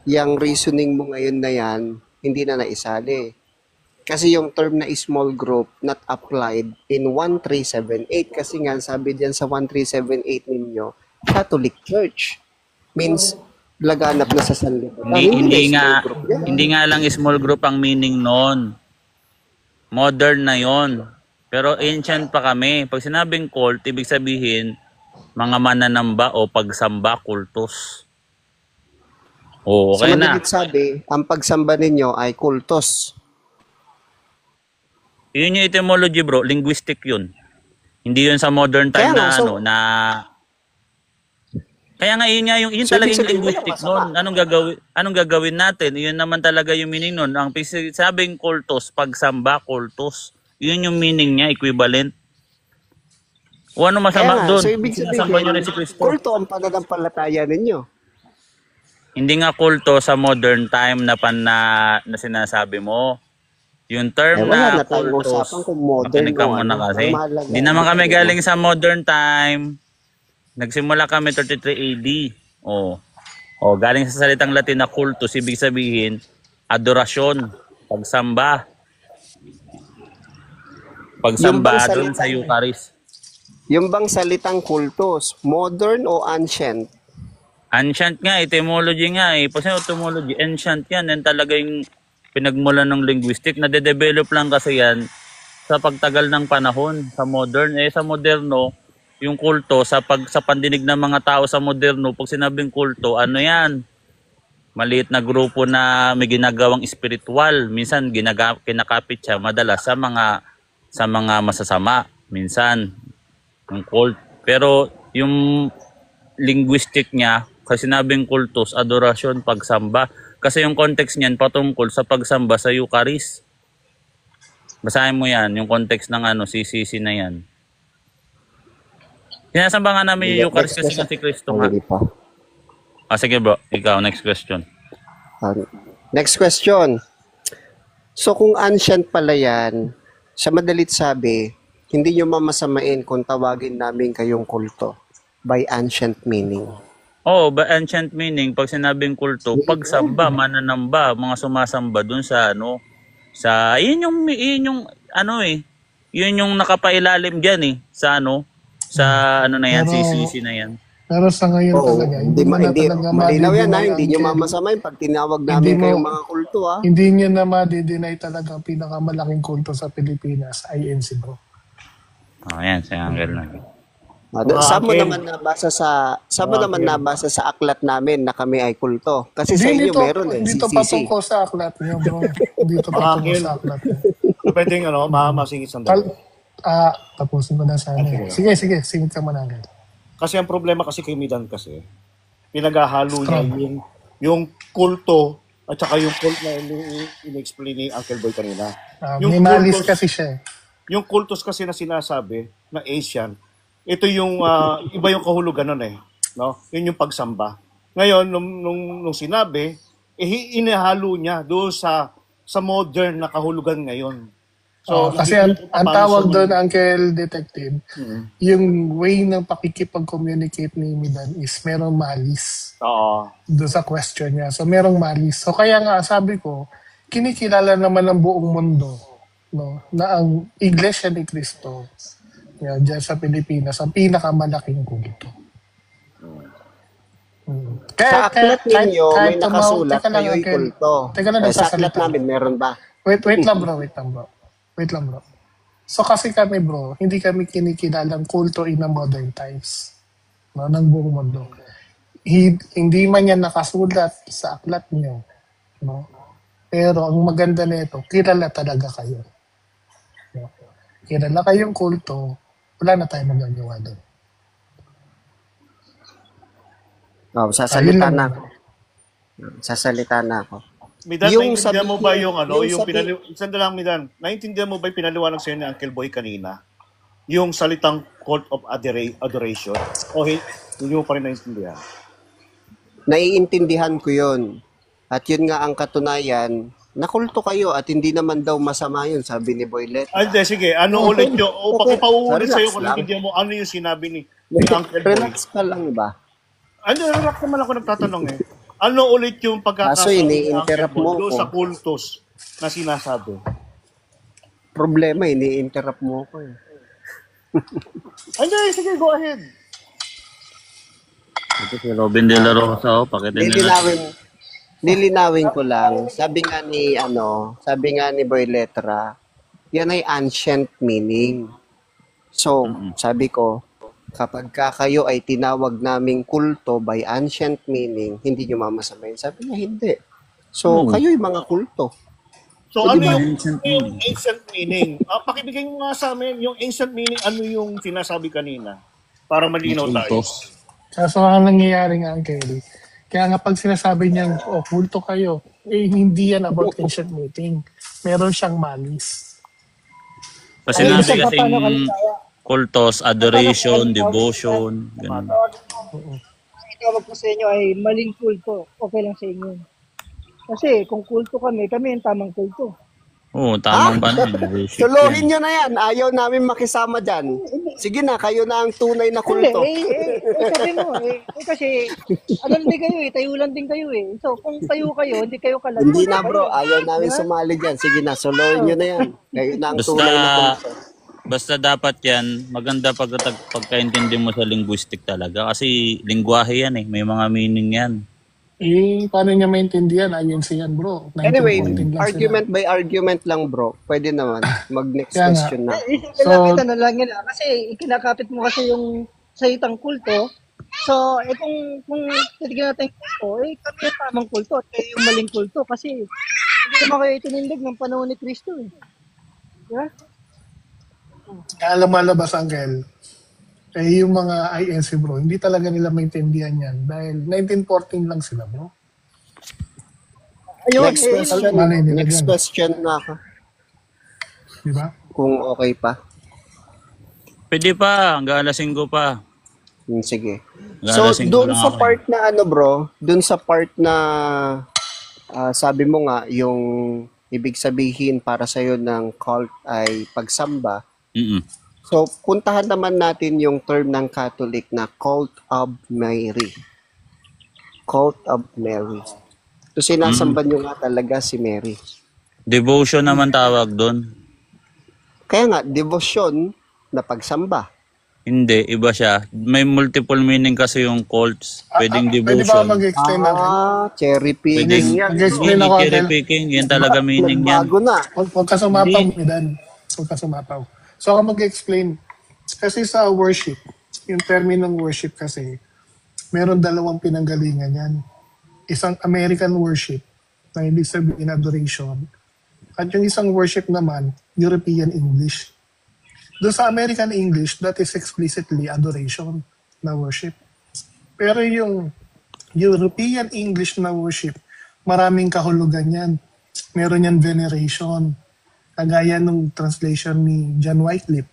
yung reasoning mo ngayon na yan, hindi na naisali. Kasi yung term na small group not applied in 1378 kasi nga sabi diyan sa 1378 ninyo, Catholic Church. Means laganap na sa sanlibutan. Hindi na small nga group yan. hindi nga lang small group ang meaning noon. Modern na 'yon. Pero ancient pa kami. Pag sinabing cult, ibig sabihin mga mananamba o pagsamba, kultos. Oo, Sa okay na. madalit sabi, ang pagsamba ninyo ay kultos. Yun yung etymology, bro. Linguistic yun. Hindi yun sa modern time Kaya nga, na so- ano, na... Kaya nga yun nga yun So, talaga ibig yung sabihin, linguistic wala masama. nun. Anong gagawin natin? Yun naman talaga yung meaning nun. Ang sabing kultos, pagsamba, kultos. Yun yung meaning niya, equivalent. O ano Kaya masama nga, doon? so ibig Sinasamba nyo rin si sabihin, Kristo. kulto ang pananampalataya ninyo. Hindi nga kulto sa modern time na sinasabi mo. Yung term Wala na na tayong kultos, usapan kung modern makinig ka o muna ano. kasi. Ang mahalaga, Hindi naman kami ano. galing sa modern time. Nagsimula kami 33 AD. Galing sa salitang Latin na kultus, ibig sabihin, adorasyon, pagsamba. Pagsamba Yung bang doon sa Eucharist. Yung bang salitang kultos, modern o ancient? Ancient nga, etymology nga eh. Kasi etymology, ancient yan. Yan talaga yung pinagmulan ng linguistic. Nade-develop lang kasi yan sa pagtagal ng panahon. Sa modern, sa moderno, yung kulto, sa pandinig ng mga tao sa moderno, pag sinabing kulto, ano yan? Maliit na grupo na may ginagawang spiritual. Minsan, kinakapit siya madalas sa mga masasama. Minsan, yung cult. Pero yung linguistic niya, kasi sinabing kultos, adorasyon, pagsamba. Kasi yung context niyan patungkol sa pagsamba sa Eucharist. Basahin mo yan, yung context ng CCC na yan. Sinasamba nga namin yung Eucharist kasi nga si Kristo nga. Hindi pa. Sige bro, ikaw, next question. Next question. So kung ancient pala yan, sa madalit sabi, hindi nyo mamasamain kung tawagin namin kayong kulto by ancient meaning. By ancient meaning, pag sinabing kulto, pagsamba, mananamba, mga sumasamba dun sa yun yung nakapailalim diyan sa na yan, CCC na yan. Pero sa ngayon talaga, Hindi, mo na hindi, talaga malinaw yan ma-deny hindi nyo ang mamasamain pag tinawag Hindi namin mo- kayong mga kulto Hindi nyo na ma-deny talaga ang pinakamalaking kulto sa Pilipinas, INC bro. Yan, si Angel na. Saan mo Akin. naman nabasa sa aklat namin na kami ay kulto? Kasi sa inyo dito, meron dito CCC. patungkol sa aklat niyo bro. Dito patungkol sa aklat niyo. Pwedeng masingit sandali. Tapusin ko na sana. Sige, singit ka man agad. Kasi ang problema kasi kay Midan kasi, pinaghahalo niya yung kulto at saka yung cult na in-explain ni Uncle Boy kanina. May malis kasi siya eh. Yung kultos kasi na sinasabi na Asian, ito yung iba yung kahulugan nun no? Yun yung pagsamba. Ngayon nung sinabi, inihalo niya doon sa modern na kahulugan ngayon. So Kasi ang tawag doon, Uncle Detective, yung way ng pakikipag-communicate ni Midan is merong malis doon sa question niya. So merong malis. So kaya nga sabi ko, kinikilala naman ng buong mundo, no, na ang Iglesia ni Cristo dyan sa Pilipinas ang pinakamalaking kulto. Sa aklat ninyo, may nakasulat teka lang, kayo'y Uncle. kulto. Teka lang, Sa aklat nagsasalita. namin, meron ba? Wait lang bro. So kasi kami bro, hindi kami kinikilalang kulto in a modern times. No, ng buong mundo. Hindi man yan nakasulat sa aklat niyo. No? Pero ang maganda nito, kilala talaga kayo. No? Kilala kayong kulto, wala na tayong magagawa doon. Sasalita Ayun na lang. ako. Sasalita na ako. Midan, Yung naintindihan mo ba yung sabi- naintindihan mo ba yung pinaliwanag sa'yo ni Uncle Boy kanina? Yung salitang cult of adoration? O hindi mo pa rin naintindihan? Naiintindihan ko yun. At yun nga ang katunayan, nakulto kayo at hindi naman daw masama yun, sabi ni Boylet. Hindi, sige. Ano ulit yun? O pakipauulit Relax sa'yo kung lang. naintindihan mo ano yung sinabi ni Uncle Boy. Relax ka lang ba? Relax naman ako nagtatanong Ano ulit yung Kaso pagkakasabi ni Uncle ini-interrupt Boy mo doon ko. sa kultos na sinasabi? problema, ini-interrupt mo ko eh. Hindi, sige, go ahead. Ito si Robin De La Rosa, pakitin nila. Lilinawin ko lang. Sabi nga ni Boy Letra, yan ay ancient meaning. So, sabi ko, kapag kayo ay tinawag naming kulto by ancient meaning, hindi nyo mamasamayin. Sabi niya, hindi. So, kayo yung mga kulto. So, O, ano diba? yung ancient meaning? Pakibigay mo nga sa amin, yung ancient meaning, ano yung sinasabi kanina? Para malinaw tayo. Kaso ang nangyayari nga, Kelly, kaya nga pag sinasabi niyang, kulto kayo, hindi yan about ancient meeting. Meron siyang malis. Kasi Ay, nabi isa pa, kasing paano kalimbawa? kultos, adoration, devotion, ganun. Ang itawag ko sa inyo ay maling kulto. Okay lang sa inyo. Kasi kung kulto kami yung tamang kulto. Oo, tamang ba na yun? Worship Tulohin yan. nyo na yan. Ayaw namin makisama dyan. Sige na, kayo na ang tunay na Hindi, kulto. sabi mo, kasi alam din kayo tayulan din kayo eh. So kung tayo kayo, hindi kayo kalaro. Hindi na bro, ayaw namin sumali dyan. Sige na, solohin nyo na yan. Kayo na ang tunay na kulto. Basta dapat yan, maganda pagkaintindi mo sa linguistic talaga. Kasi lingwahe yan eh, may mga meaning yan. Paano niya maintindihan? Ayun siya yan, bro. Anyway, 1914 lang argument by argument lang bro. Pwede naman. Mag-next Kaya nga. question na. Kinakita na lang nila kasi ikinakapit mo kasi yung salitang kulto. So, kung titignan natin yung kulto, kami yung tamang kulto at kayo yung maling kulto kasi hindi naman kayo itinindig ng panahon ni Kristo eh. Diba? Kaya lumalabas, Uncle. Yung mga INC, bro, hindi talaga nila maintindihan yan dahil 1914 lang sila, bro. Ayun, Next question. malay nila Next dyan. question na ako. Di ba? Kung okay pa. Pwede pa, hanggang alas 5 pa. Sige. Hanggang So, alas 5 doon lang sa ako. part na doon sa part na sabi mo nga, yung ibig sabihin para sa'yo ng cult ay pagsamba. Mm-mm. So, puntahan naman natin yung term ng Catholic na Cult of Mary. Cult of Mary. So, sinasamba nyo nga talaga si Mary. Devotion naman tawag doon. Kaya nga, devotion na pagsamba. Hindi, iba siya. May multiple meaning kasi yung cults. Pwedeng Pwede ba devotion. mag-explain natin? Cherry picking yan. Mag-explain Hindi ako, cherry Uncle. picking. Yan talaga meaning yan. Bago na. Huwag ka sumapaw, Midan. Huwag ka sumapaw. So, ako mag-explain. Kasi sa worship, yung terminong worship kasi, meron dalawang pinanggalingan yan. Isang American worship, na ibig sabihin adoration, at yung isang worship naman, European English. Doon sa American English, that is explicitly adoration na worship. Pero yung European English na worship, maraming kahulugan yan. Meron yan veneration. Kagaya nung translation ni John Wycliffe,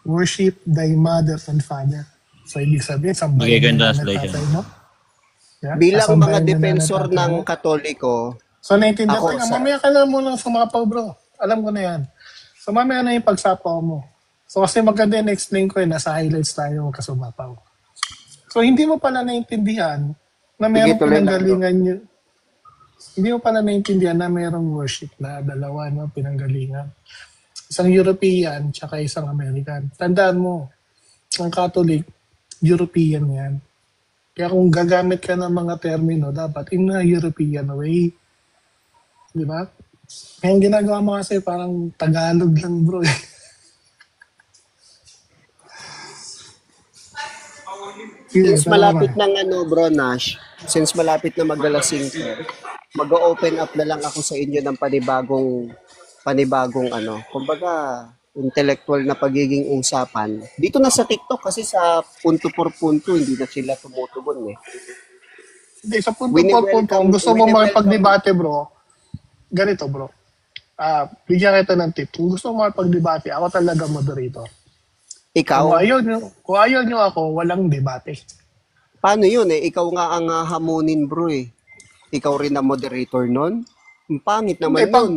worship thy mother and father. So, ibig sabihin, sambahin Magiging mo na translation. tatay mo. Yeah? Bilang Sambahin mga mo na defensor tatay ng mo. Katoliko, So, naintindihan Ako, ko. sa- Mamaya ka na muna sumapaw, bro. Alam ko na yan. So, mamaya na yung pagsapaw mo. So, kasi maganda yung explain ko nasa highlights tayo kasumapaw. So, hindi mo pala naintindihan na merong tuloy lang, pinanggalingan yun. Hindi mo pala naintindihan na merong worship na dalawa, no, pinanggalingan. Isang European, tsaka isang American. Tandaan mo, ang Catholic, European yan. Kaya kung gagamit ka ng mga termino, dapat in a European way. Di ba? Kaya ang ginagawa mo kasi parang Tagalog lang, bro. since malapit ng bro Nash, since malapit na mag-alas 5, mag-open up na lang ako sa inyo ng panibagong kumbaga, intellectual na pagiging usapan. Dito na sa TikTok kasi sa punto por punto, hindi na sila tumutugon eh. Hindi, sa punto Wini-welcome- por punto, kung gusto mo wini-welcome. makipagdebate, bro, ganito, bro. Bigyan kita ng tip. Kung gusto mo makipagdebate, ako talaga moderator. Ikaw, Kung ayaw nyo ako, walang debate. paano yun eh? Ikaw nga ang hamunin bro eh. Ikaw rin ang moderator nun? Ang pangit naman Hindi, nun.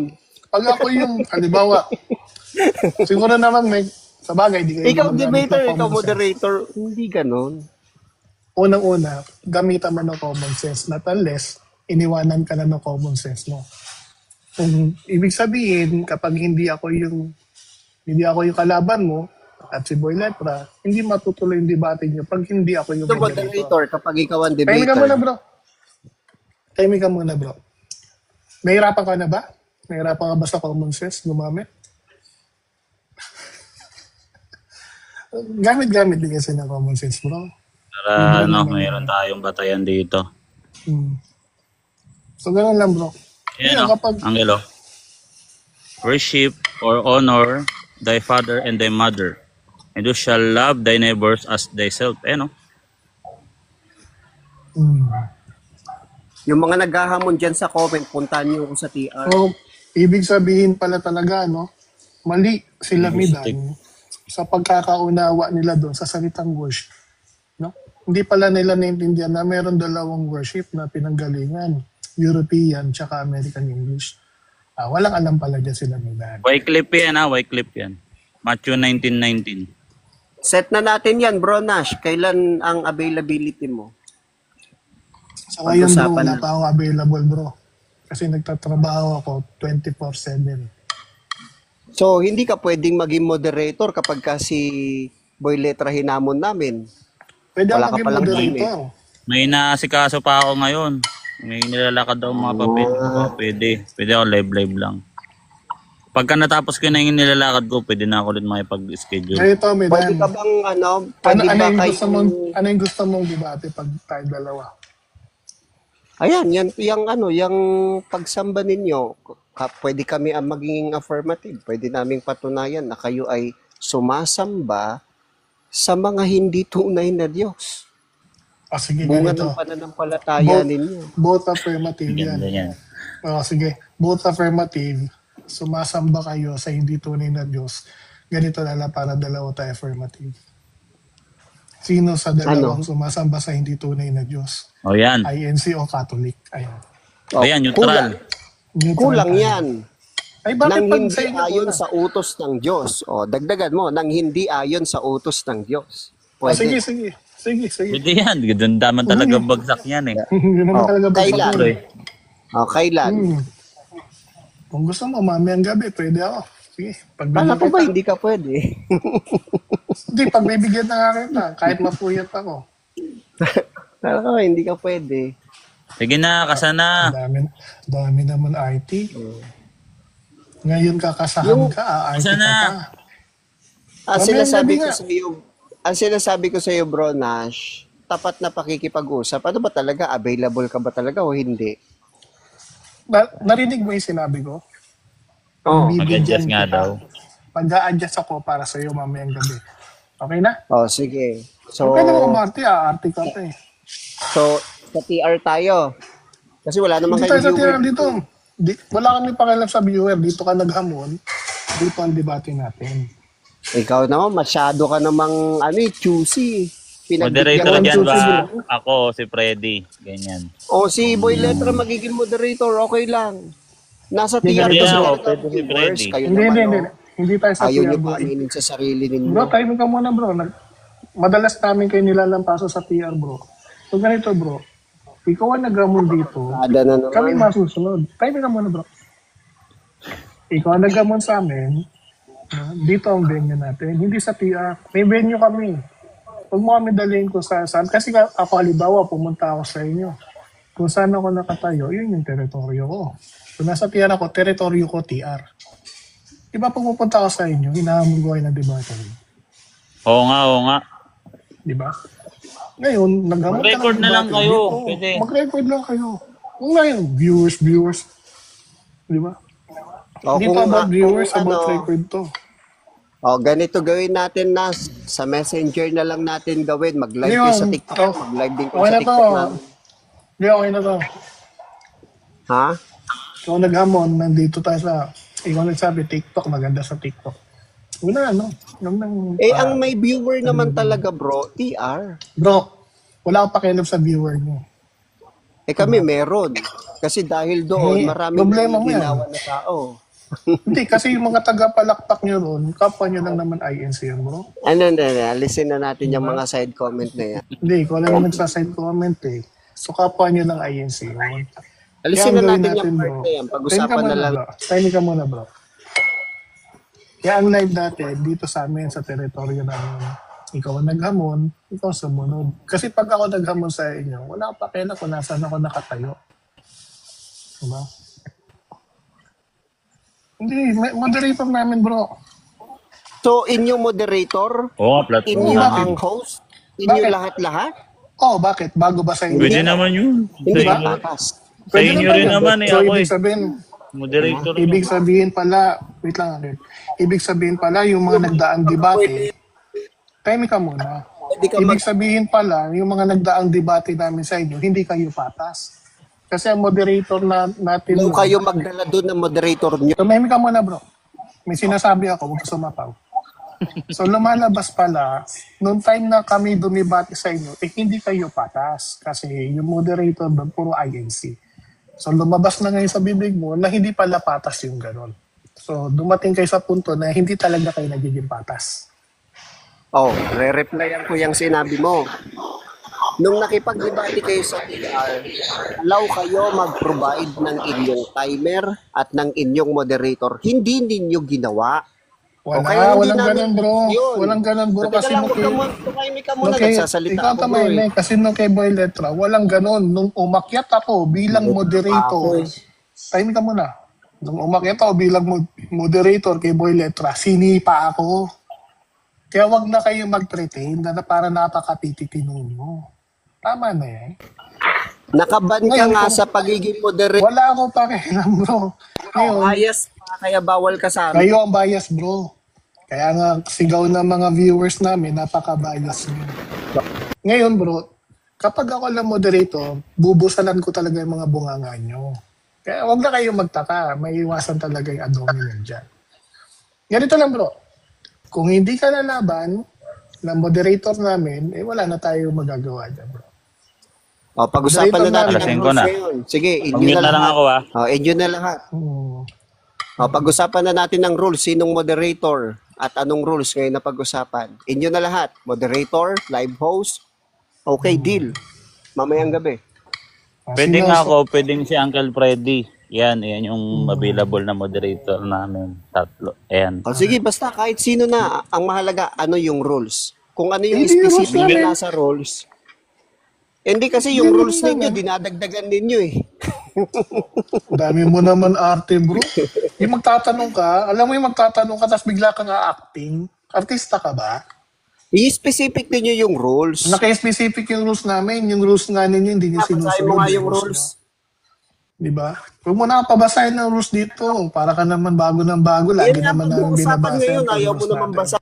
Pag ako yung, halimbawa, siguro naman may, sa bagay, di kayo Ikaw gumagamit ng debater, ikaw common sense. moderator. Hindi ganon. Unang-una, gamitan mo ng common sense, not unless iniwanan ka na ng common sense mo. Kung ibig sabihin, kapag hindi ako yung hindi ako yung kalaban mo, at si Boy Letra, hindi matutuloy yung debate nyo pag hindi ako yung Ito moderator. moderator kapag ikaw ang Tahimik ka muna, debater. bro. Tahimik ka muna, bro. Nahirapan ka na ba? Nahirapan ka ba sa common sense gumamit? Gamit-gamit din kasi ng common sense, bro. Para mayroon tayong batayan dito. Hmm. So, ganun lang, bro. Yan Ngayon, kapag Angelo. Worship or honor thy father and thy mother, and you shall love thy neighbors as thyself. Hmm. Yung mga naghahamon dyan sa comment, puntahan nyo ako sa TR. So, ibig sabihin pala talaga, no? Mali sila Midan sa pagkakaunawa nila doon sa salitang worship. No? Hindi pala nila naintindihan na meron dalawang worship na pinanggalingan, European tsaka American English. Walang alam pala dyan sila Midan. Wycliffe yan, Wycliffe yan. Matthew 19:19. Set na natin yan, bro Nash. Kailan ang availability mo? Sa ngayon, bro, Pag-usapan wala na. pa akong available, bro. Kasi nagtatrabaho ako 24/7. So, hindi ka pwedeng maging moderator kapag kasi Boy Letra hinamon namin. Pwede Wala ako ka maging palang moderator. May nasikaso pa ako ngayon. May nilalakad daw mga papel. Pwede ako live lang. Pagka natapos ko na yung nilalakad ko, pwede na ako ulit makipag-schedule. Ngayon, Tommy, Pwede Dan, ka bang, ano pwede ba yung kayo... gusto mong debate pag tayo dalawa? Ayan, yung pagsamba ninyo, pwede kami ang maging affirmative. Pwede naming patunayan na kayo ay sumasamba sa mga hindi tunay na Diyos. Sige, Bunga ganito. ng pananampalataya ninyo. Both affirmative Ganda yan. yan. Sige, both affirmative. Sumasamba kayo sa hindi tunay na Diyos. Ganito na lang para dalawa tayo affirmative. Sino sa dalawang sumasamba sa hindi tunay na Diyos? O yan. INC o Catholic? Ayan. Ayan, neutral. Kulang tayo. yan. Ay, bakit Nang pag hindi sa inyo ayon kulang? sa utos ng Diyos. O, dagdagan mo, nang hindi ayon sa utos ng Diyos. Sige, Pwede. sige. Pwede yan. Ganda naman talaga bagsak yan eh. Yun naman talaga ba Kailan? sa O, kailan? Kung gusto mo, mamayang gabi, pwede ako. Sige, Kala pagbibigyan ko ba kita. hindi ka pwede? Hindi, pagbibigyan na nga kita. Kahit mapuyat ako. Kala ko ba hindi ka pwede? Sige na, kasana. Dami naman IT. Ngayon kakasahan ka, IT ka Sana. pa. Ang Mamayang sinasabi gabi ko nga. sa iyo, Bro Nash, tapat na pakikipag-usap. Ano ba talaga? Available ka ba talaga o hindi? Narinig mo yung sinabi ko? Oo. Mag-adjust nga kita. daw. Pag-a-adjust ako para sa iyo mamayang gabi. Okay na? Oh, sige. So, Okay na mo, Marty. Arte ka pa eh. so sa TR tayo. Kasi wala naman Hindi tayo sa kayong tira viewer. dito. Wala kami pakialam sa viewer. Dito ka naghamon. Dito ang debate natin. Ikaw naman, masyado ka namang choosy. Moderator One, dyan two, ba? three. Ako, si Freddy. Ganyan. O si Boy Letra magiging moderator, okay lang. Nasa TR Hindi kasi ako, talaga pwede si viewers. Freddy. Kayo Hindi, naman, hindi. Hindi tayo sa ayaw tira, niyo bro. pa aminin sa sarili ninyo. Bro, timing ka muna, bro. Madalas namin kayo nilalampaso sa PR, bro. So, ganito, bro. Ikaw ang naghamon dito. Ada na naman. Kami masusunod. Timing ka muna, bro. Ikaw ang naghamon sa amin. Dito ang venue natin. Hindi sa PR. May venue kami. Huwag mo kami dalhin ko sa saan. Kasi ako, halimbawa, pumunta ako sa inyo. Kung saan ako nakatayo, yun yung teritoryo ko. Kung nasa PR ako, teritoryo ko, TR. Iba pag pupunta ako sa inyo, hinahamon ko kayo ng debate. Oo nga. Di ba? Ngayon, naghamon ka Mag-record ng na lang debate. kayo. Dito, Pwede. Mag-record lang kayo. Kung na yun, viewers. Di ba? O, Hindi kung- pa about viewers, kung about record to. ganito gawin natin na sa messenger na lang natin gawin. Mag-live kayo sa TikTok. Mag-live din kayo Okay sa na to. TikTok namin. Hindi, okay na to. Ha? Ikaw naghamon, nandito tayo sa, ikaw nagsabi, TikTok, maganda sa TikTok. Una, Ang may viewer naman talaga, bro, TR. Bro, wala akong pakialam sa viewer niyo. Kami meron. Kasi dahil doon, maraming problema mo yan. ginawa na tao. Hindi, kasi yung mga taga-palakpak nyo ron, kapwa nyo lang naman INC yan, bro. Listen na natin yung mga side comment na yan. Hindi, ikaw lang yung nagsaside comment eh. So, kapwa nyo lang INC yun. Alisin Kaya na ang natin gawin yung natin, part bro. na yan. Pag-usapan na lang. Timing ka muna, bro. Kaya ang live natin, dito sa amin, sa teritoryo namin, ikaw ang naghamon, ikaw sumunod. Kasi pag ako naghamon sa inyo, wala pa kailan kung nasaan ako nakatayo. Diba? Hindi, moderator namin bro. So, inyo moderator, Oo nga, platform inyo namin. ang host, inyo Bakit? lahat-lahat, Oh, bakit? Bago ba sa inyo? Pwede naman yun. Sa hindi ba inyo, patas? sa inyo ba rin yun? naman eh. So, Ako ibig eh. sabihin, Moderator ibig naman. sabihin pala, wait lang akin. Ibig sabihin pala, yung mga nagdaang debate, time ka muna. Hindi ka Ibig sabihin pala, yung mga nagdaang debate namin sa inyo, hindi kayo patas. Kasi ang moderator natin, Kung kayo magdala doon ng moderator nyo, tumahimik ka muna bro. May sinasabi ako, huwag ka sumapaw. So lumalabas pala, noong time na kami dumibati sa inyo, hindi kayo patas. Kasi yung moderator doon, puro INC. So lumabas na ngayon sa bibig mo na hindi pala patas yung ganon. So dumating kayo sa punto na hindi talaga kayo nagiging patas. oh, re-replyan ko yung sinabi mo. Nung nakipag-debate kayo sa PR, allow kayo mag-provide ng inyong timer at ng inyong moderator. Hindi ninyo ginawa. Wala, kaya hindi walang namin ganun bro. yun. Walang ganun bro. Teka Kasi lang, nung tumahimik ka muna, kay, nagsasalita ikaw ako bro tamay kasi nung kay Boy Letra, walang ganun. Nung umakyat ako bilang moderator, time ka muna. Nung umakyat ako bilang moderator kay Boy Letra, sinipa ako. Kaya wag na kayo mag-pretend na para napakatititino nyo. Tama na yan. Nakaban ka Ngayon, nga kung- sa pagiging moderator. Wala ako pakialam bro. Ngayon, Bias pa, kaya bawal ka sa amin. kayo ang bias bro. Kaya nga sigaw ng mga viewers namin, napaka-bias nyo. Ngayon bro, kapag ako lang moderator, bubusalan ko talaga yung mga bunganga nyo. Kaya wag na kayong magtaka, may iwasan talaga yung adongin nyo dyan. Ganito lang bro, kung hindi ka lalaban ng moderator namin, wala na tayo magagawa dyan bro. O, pag-usapan na natin Alas ang 5 rules na. ngayon. Sige, inyo Pag-mute na na lang lahat. ako ah. O, inyo na lahat. O, pag-usapan na natin ang rules. Sinong moderator at anong rules ngayon na pag-usapan. Inyo na lahat. Moderator, live host. Okay, deal. Mamayang gabi. Pwede nga ako, pwedeng si Uncle Freddy. Yan yung available na moderator namin. Tatlo. Ayan. O, sige, basta kahit sino na. Ang mahalaga, ano yung rules. Kung ano yung Hindi yung rules specific namin. na nasa rules. Hindi kasi yung rules ninyo, dinadagdagan ninyo eh. Dami mo naman arte bro. Yung magtatanong ka, alam mo yung magtatanong ka, tapos bigla kang acting. Artista ka ba? I-specific ninyo yung rules. Naka-specific yung rules namin. Yung rules nga ninyo, hindi nyo Basahin sinusunod. mo nga yung rules. Di ba? Huwag mo na pabasahin ng rules dito. Para ka naman bago ng bago. Lagi Yan nga naman namin pag-uusapan binabasa ngayon, yung ayaw mo rules naman natin. basa.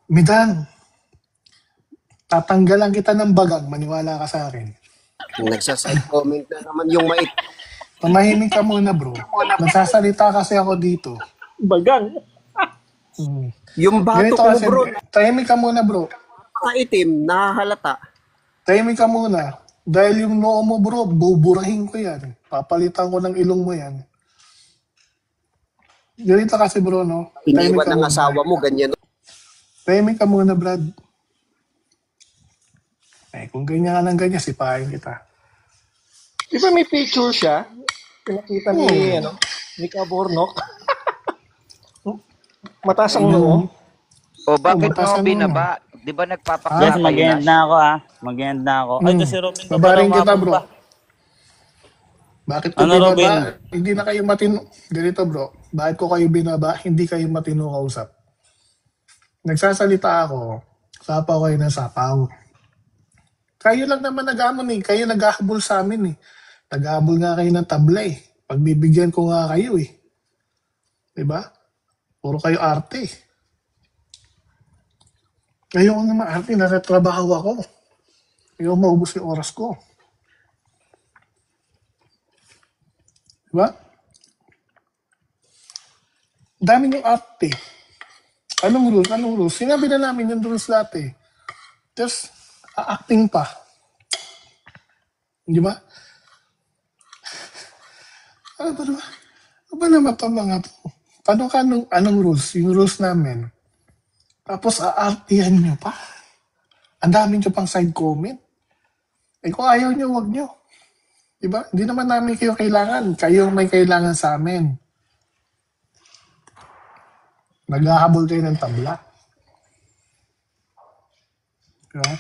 Midan, tatanggalan kita ng bagang. Maniwala ka sa akin. Nagsaside comment na naman yung mait. Pamahimik ka muna bro. Nagsasalita kasi ako dito. Bagang. Yung Ganito batok mo kasi, bro, tahimik ka muna bro. nakaitim, nakahalata. Tahimik ka muna. Dahil yung noo mo bro, buburahin ko yan. Papalitan ko ng ilong mo yan. Ganito kasi bro, no? Tahimik Iniwan ka ng muna. asawa mo, ganyan. Tahimik ka muna, Brad. Kung ganyan ka ng ganyan, sipahin kita. Di ba may picture siya? Pinakita ni, ni Kabornok. Mataas ang noo. O bakit mataas mo ang binaba? Di ba Guys, nagpapakita kayo mag-end na? na ako ah. Mag-end na ako. Ay, ito si Robin. ko Babaring pala kita, bro. umabot pa. Bakit ko Ano, binaba? Robin? Hindi na kayo matino. Ganito, bro. Bakit ko kayo binaba? Hindi kayo matino kausap. Nagsasalita ako. Sapaw kayo ng sapaw. Kayo lang naman nag-amon eh. Kayo nag-ahabol sa amin eh. Nag-ahabol nga kayo ng tabla eh. Pagbibigyan ko nga kayo eh. Diba? Puro kayo arte. Ayoko naman arte. Nasa trabaho ako. Ayoko maubos yung oras ko. Diba? Dami yung arte. Anong rules? Anong rules? Sinabi na namin yung rules lahat eh. Just, acting pa. Di ba? Ano ba naman? Ano ba naman ito mga to? Tanong ka anong rules? Yung rules namin. Tapos aartihan nyo pa. Ang dami nyo pang side comment. Eh kung ayaw nyo, wag nyo. Di ba? Hindi naman namin kayo kailangan. Kayo may kailangan sa amin. Naghahabol kayo ng tabla. Diba?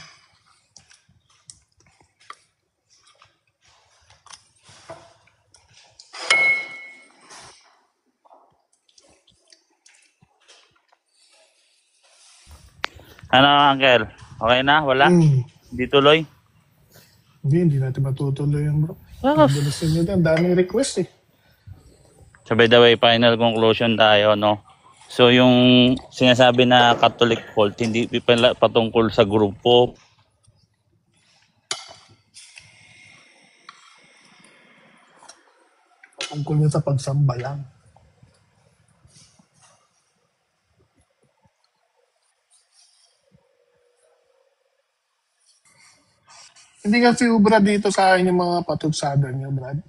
Ano, Uncle? Okay na? Wala? Hindi tuloy? Hindi natin matutuloy yan, bro. Mabilis nyo din. Daming request eh. So by the way, final conclusion tayo, no? So yung sinasabi na Catholic cult, hindi pala patungkol sa grupo. Tungkol yun sa pagsamba lang. Hindi kasi ubra dito sa akin yung mga patutsada niyo, Brad.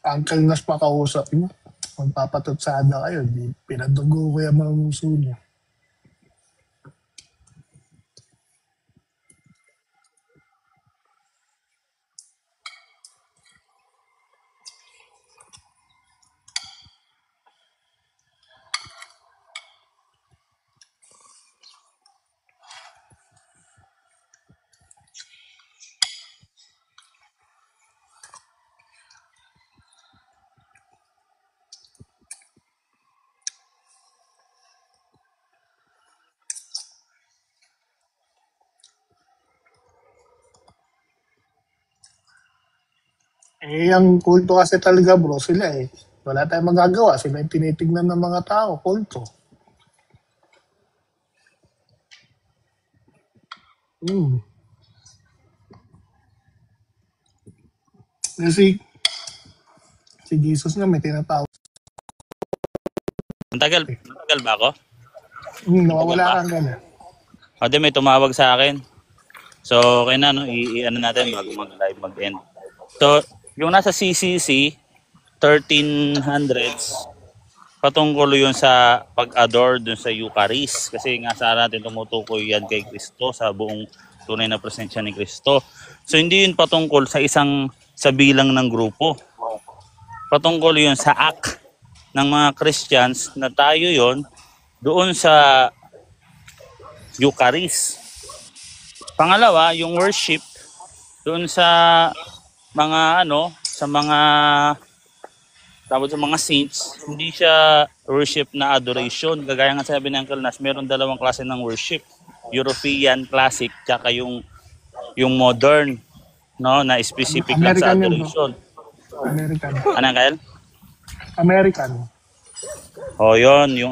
Uncle Nas makausap niyo. Magpapatutsada kayo. Di, pinadugo ko yung mga muso niyo. Eh, ang kulto kasi talaga, bro, sila eh. Wala tayong magagawa. Sila yung tinitignan ng mga tao, kulto. Kasi si Jesus nga may tinatawag. Tagal ba ako? Nawawala kang gana. O di may tumawag sa akin. So, okay na, no? I-ano natin bago mag-live, mag-end. So, yung nasa CCC, 1300s, patungkol yun sa pag-adore dun sa Eucharist. Kasi nga sa natin tumutukoy yan kay Kristo, sa buong tunay na presensya ni Kristo. So, hindi yun patungkol sa sa bilang ng grupo. Patungkol yun sa act ng mga Christians na tayo yon doon sa Eucharist. Pangalawa, yung worship doon sa mga sa mga saints, hindi siya worship na adoration. Kagaya nga sabi ng Uncle Nas, meron dalawang klase ng worship. European classic tsaka yung modern, no, na specific lang sa adoration. American. Ano, Kyle? American. Yun, yung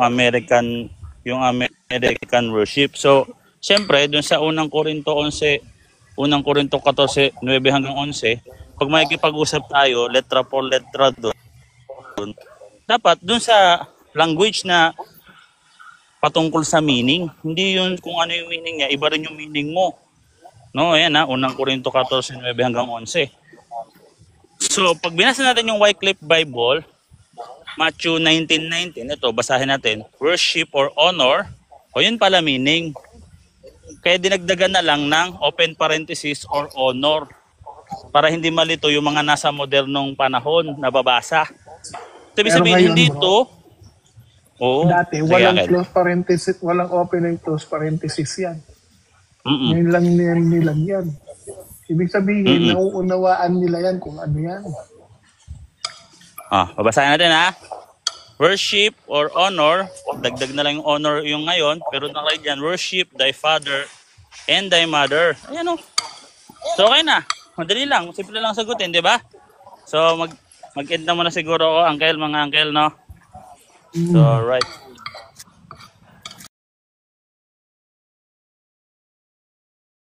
American worship. So, siyempre, dun sa unang Korinto 14, 9 hanggang 11, pag makikipag-usap tayo, letra por letra doon, dapat dun sa language na patungkol sa meaning, hindi yun kung ano yung meaning niya, iba rin yung meaning mo. No, ayan unang Korinto 14, 9 hanggang 11. So, pag binasa natin yung Wycliffe Bible, Matthew 19:19, ito, basahin natin. Worship or honor, yun pala meaning. Kaya dinagdagan na lang ng open parenthesis or honor para hindi malito yung mga nasa modernong panahon na babasa. Sabi sabihin hindi ito. Dati, walang close parenthesis, walang open and close parenthesis yan. Ngayon lang nilagyan. Ibig sabihin, nauunawaan nila yan kung ano yan. Babasahin natin ha. Worship or honor, dagdag na lang yung honor yung ngayon, pero nakalagay dyan, worship thy father and thy mother. Ayan o. So okay na. Madali lang. Simple lang sagutin, di ba? So mag-end na muna siguro ako, mga uncle, no? So right.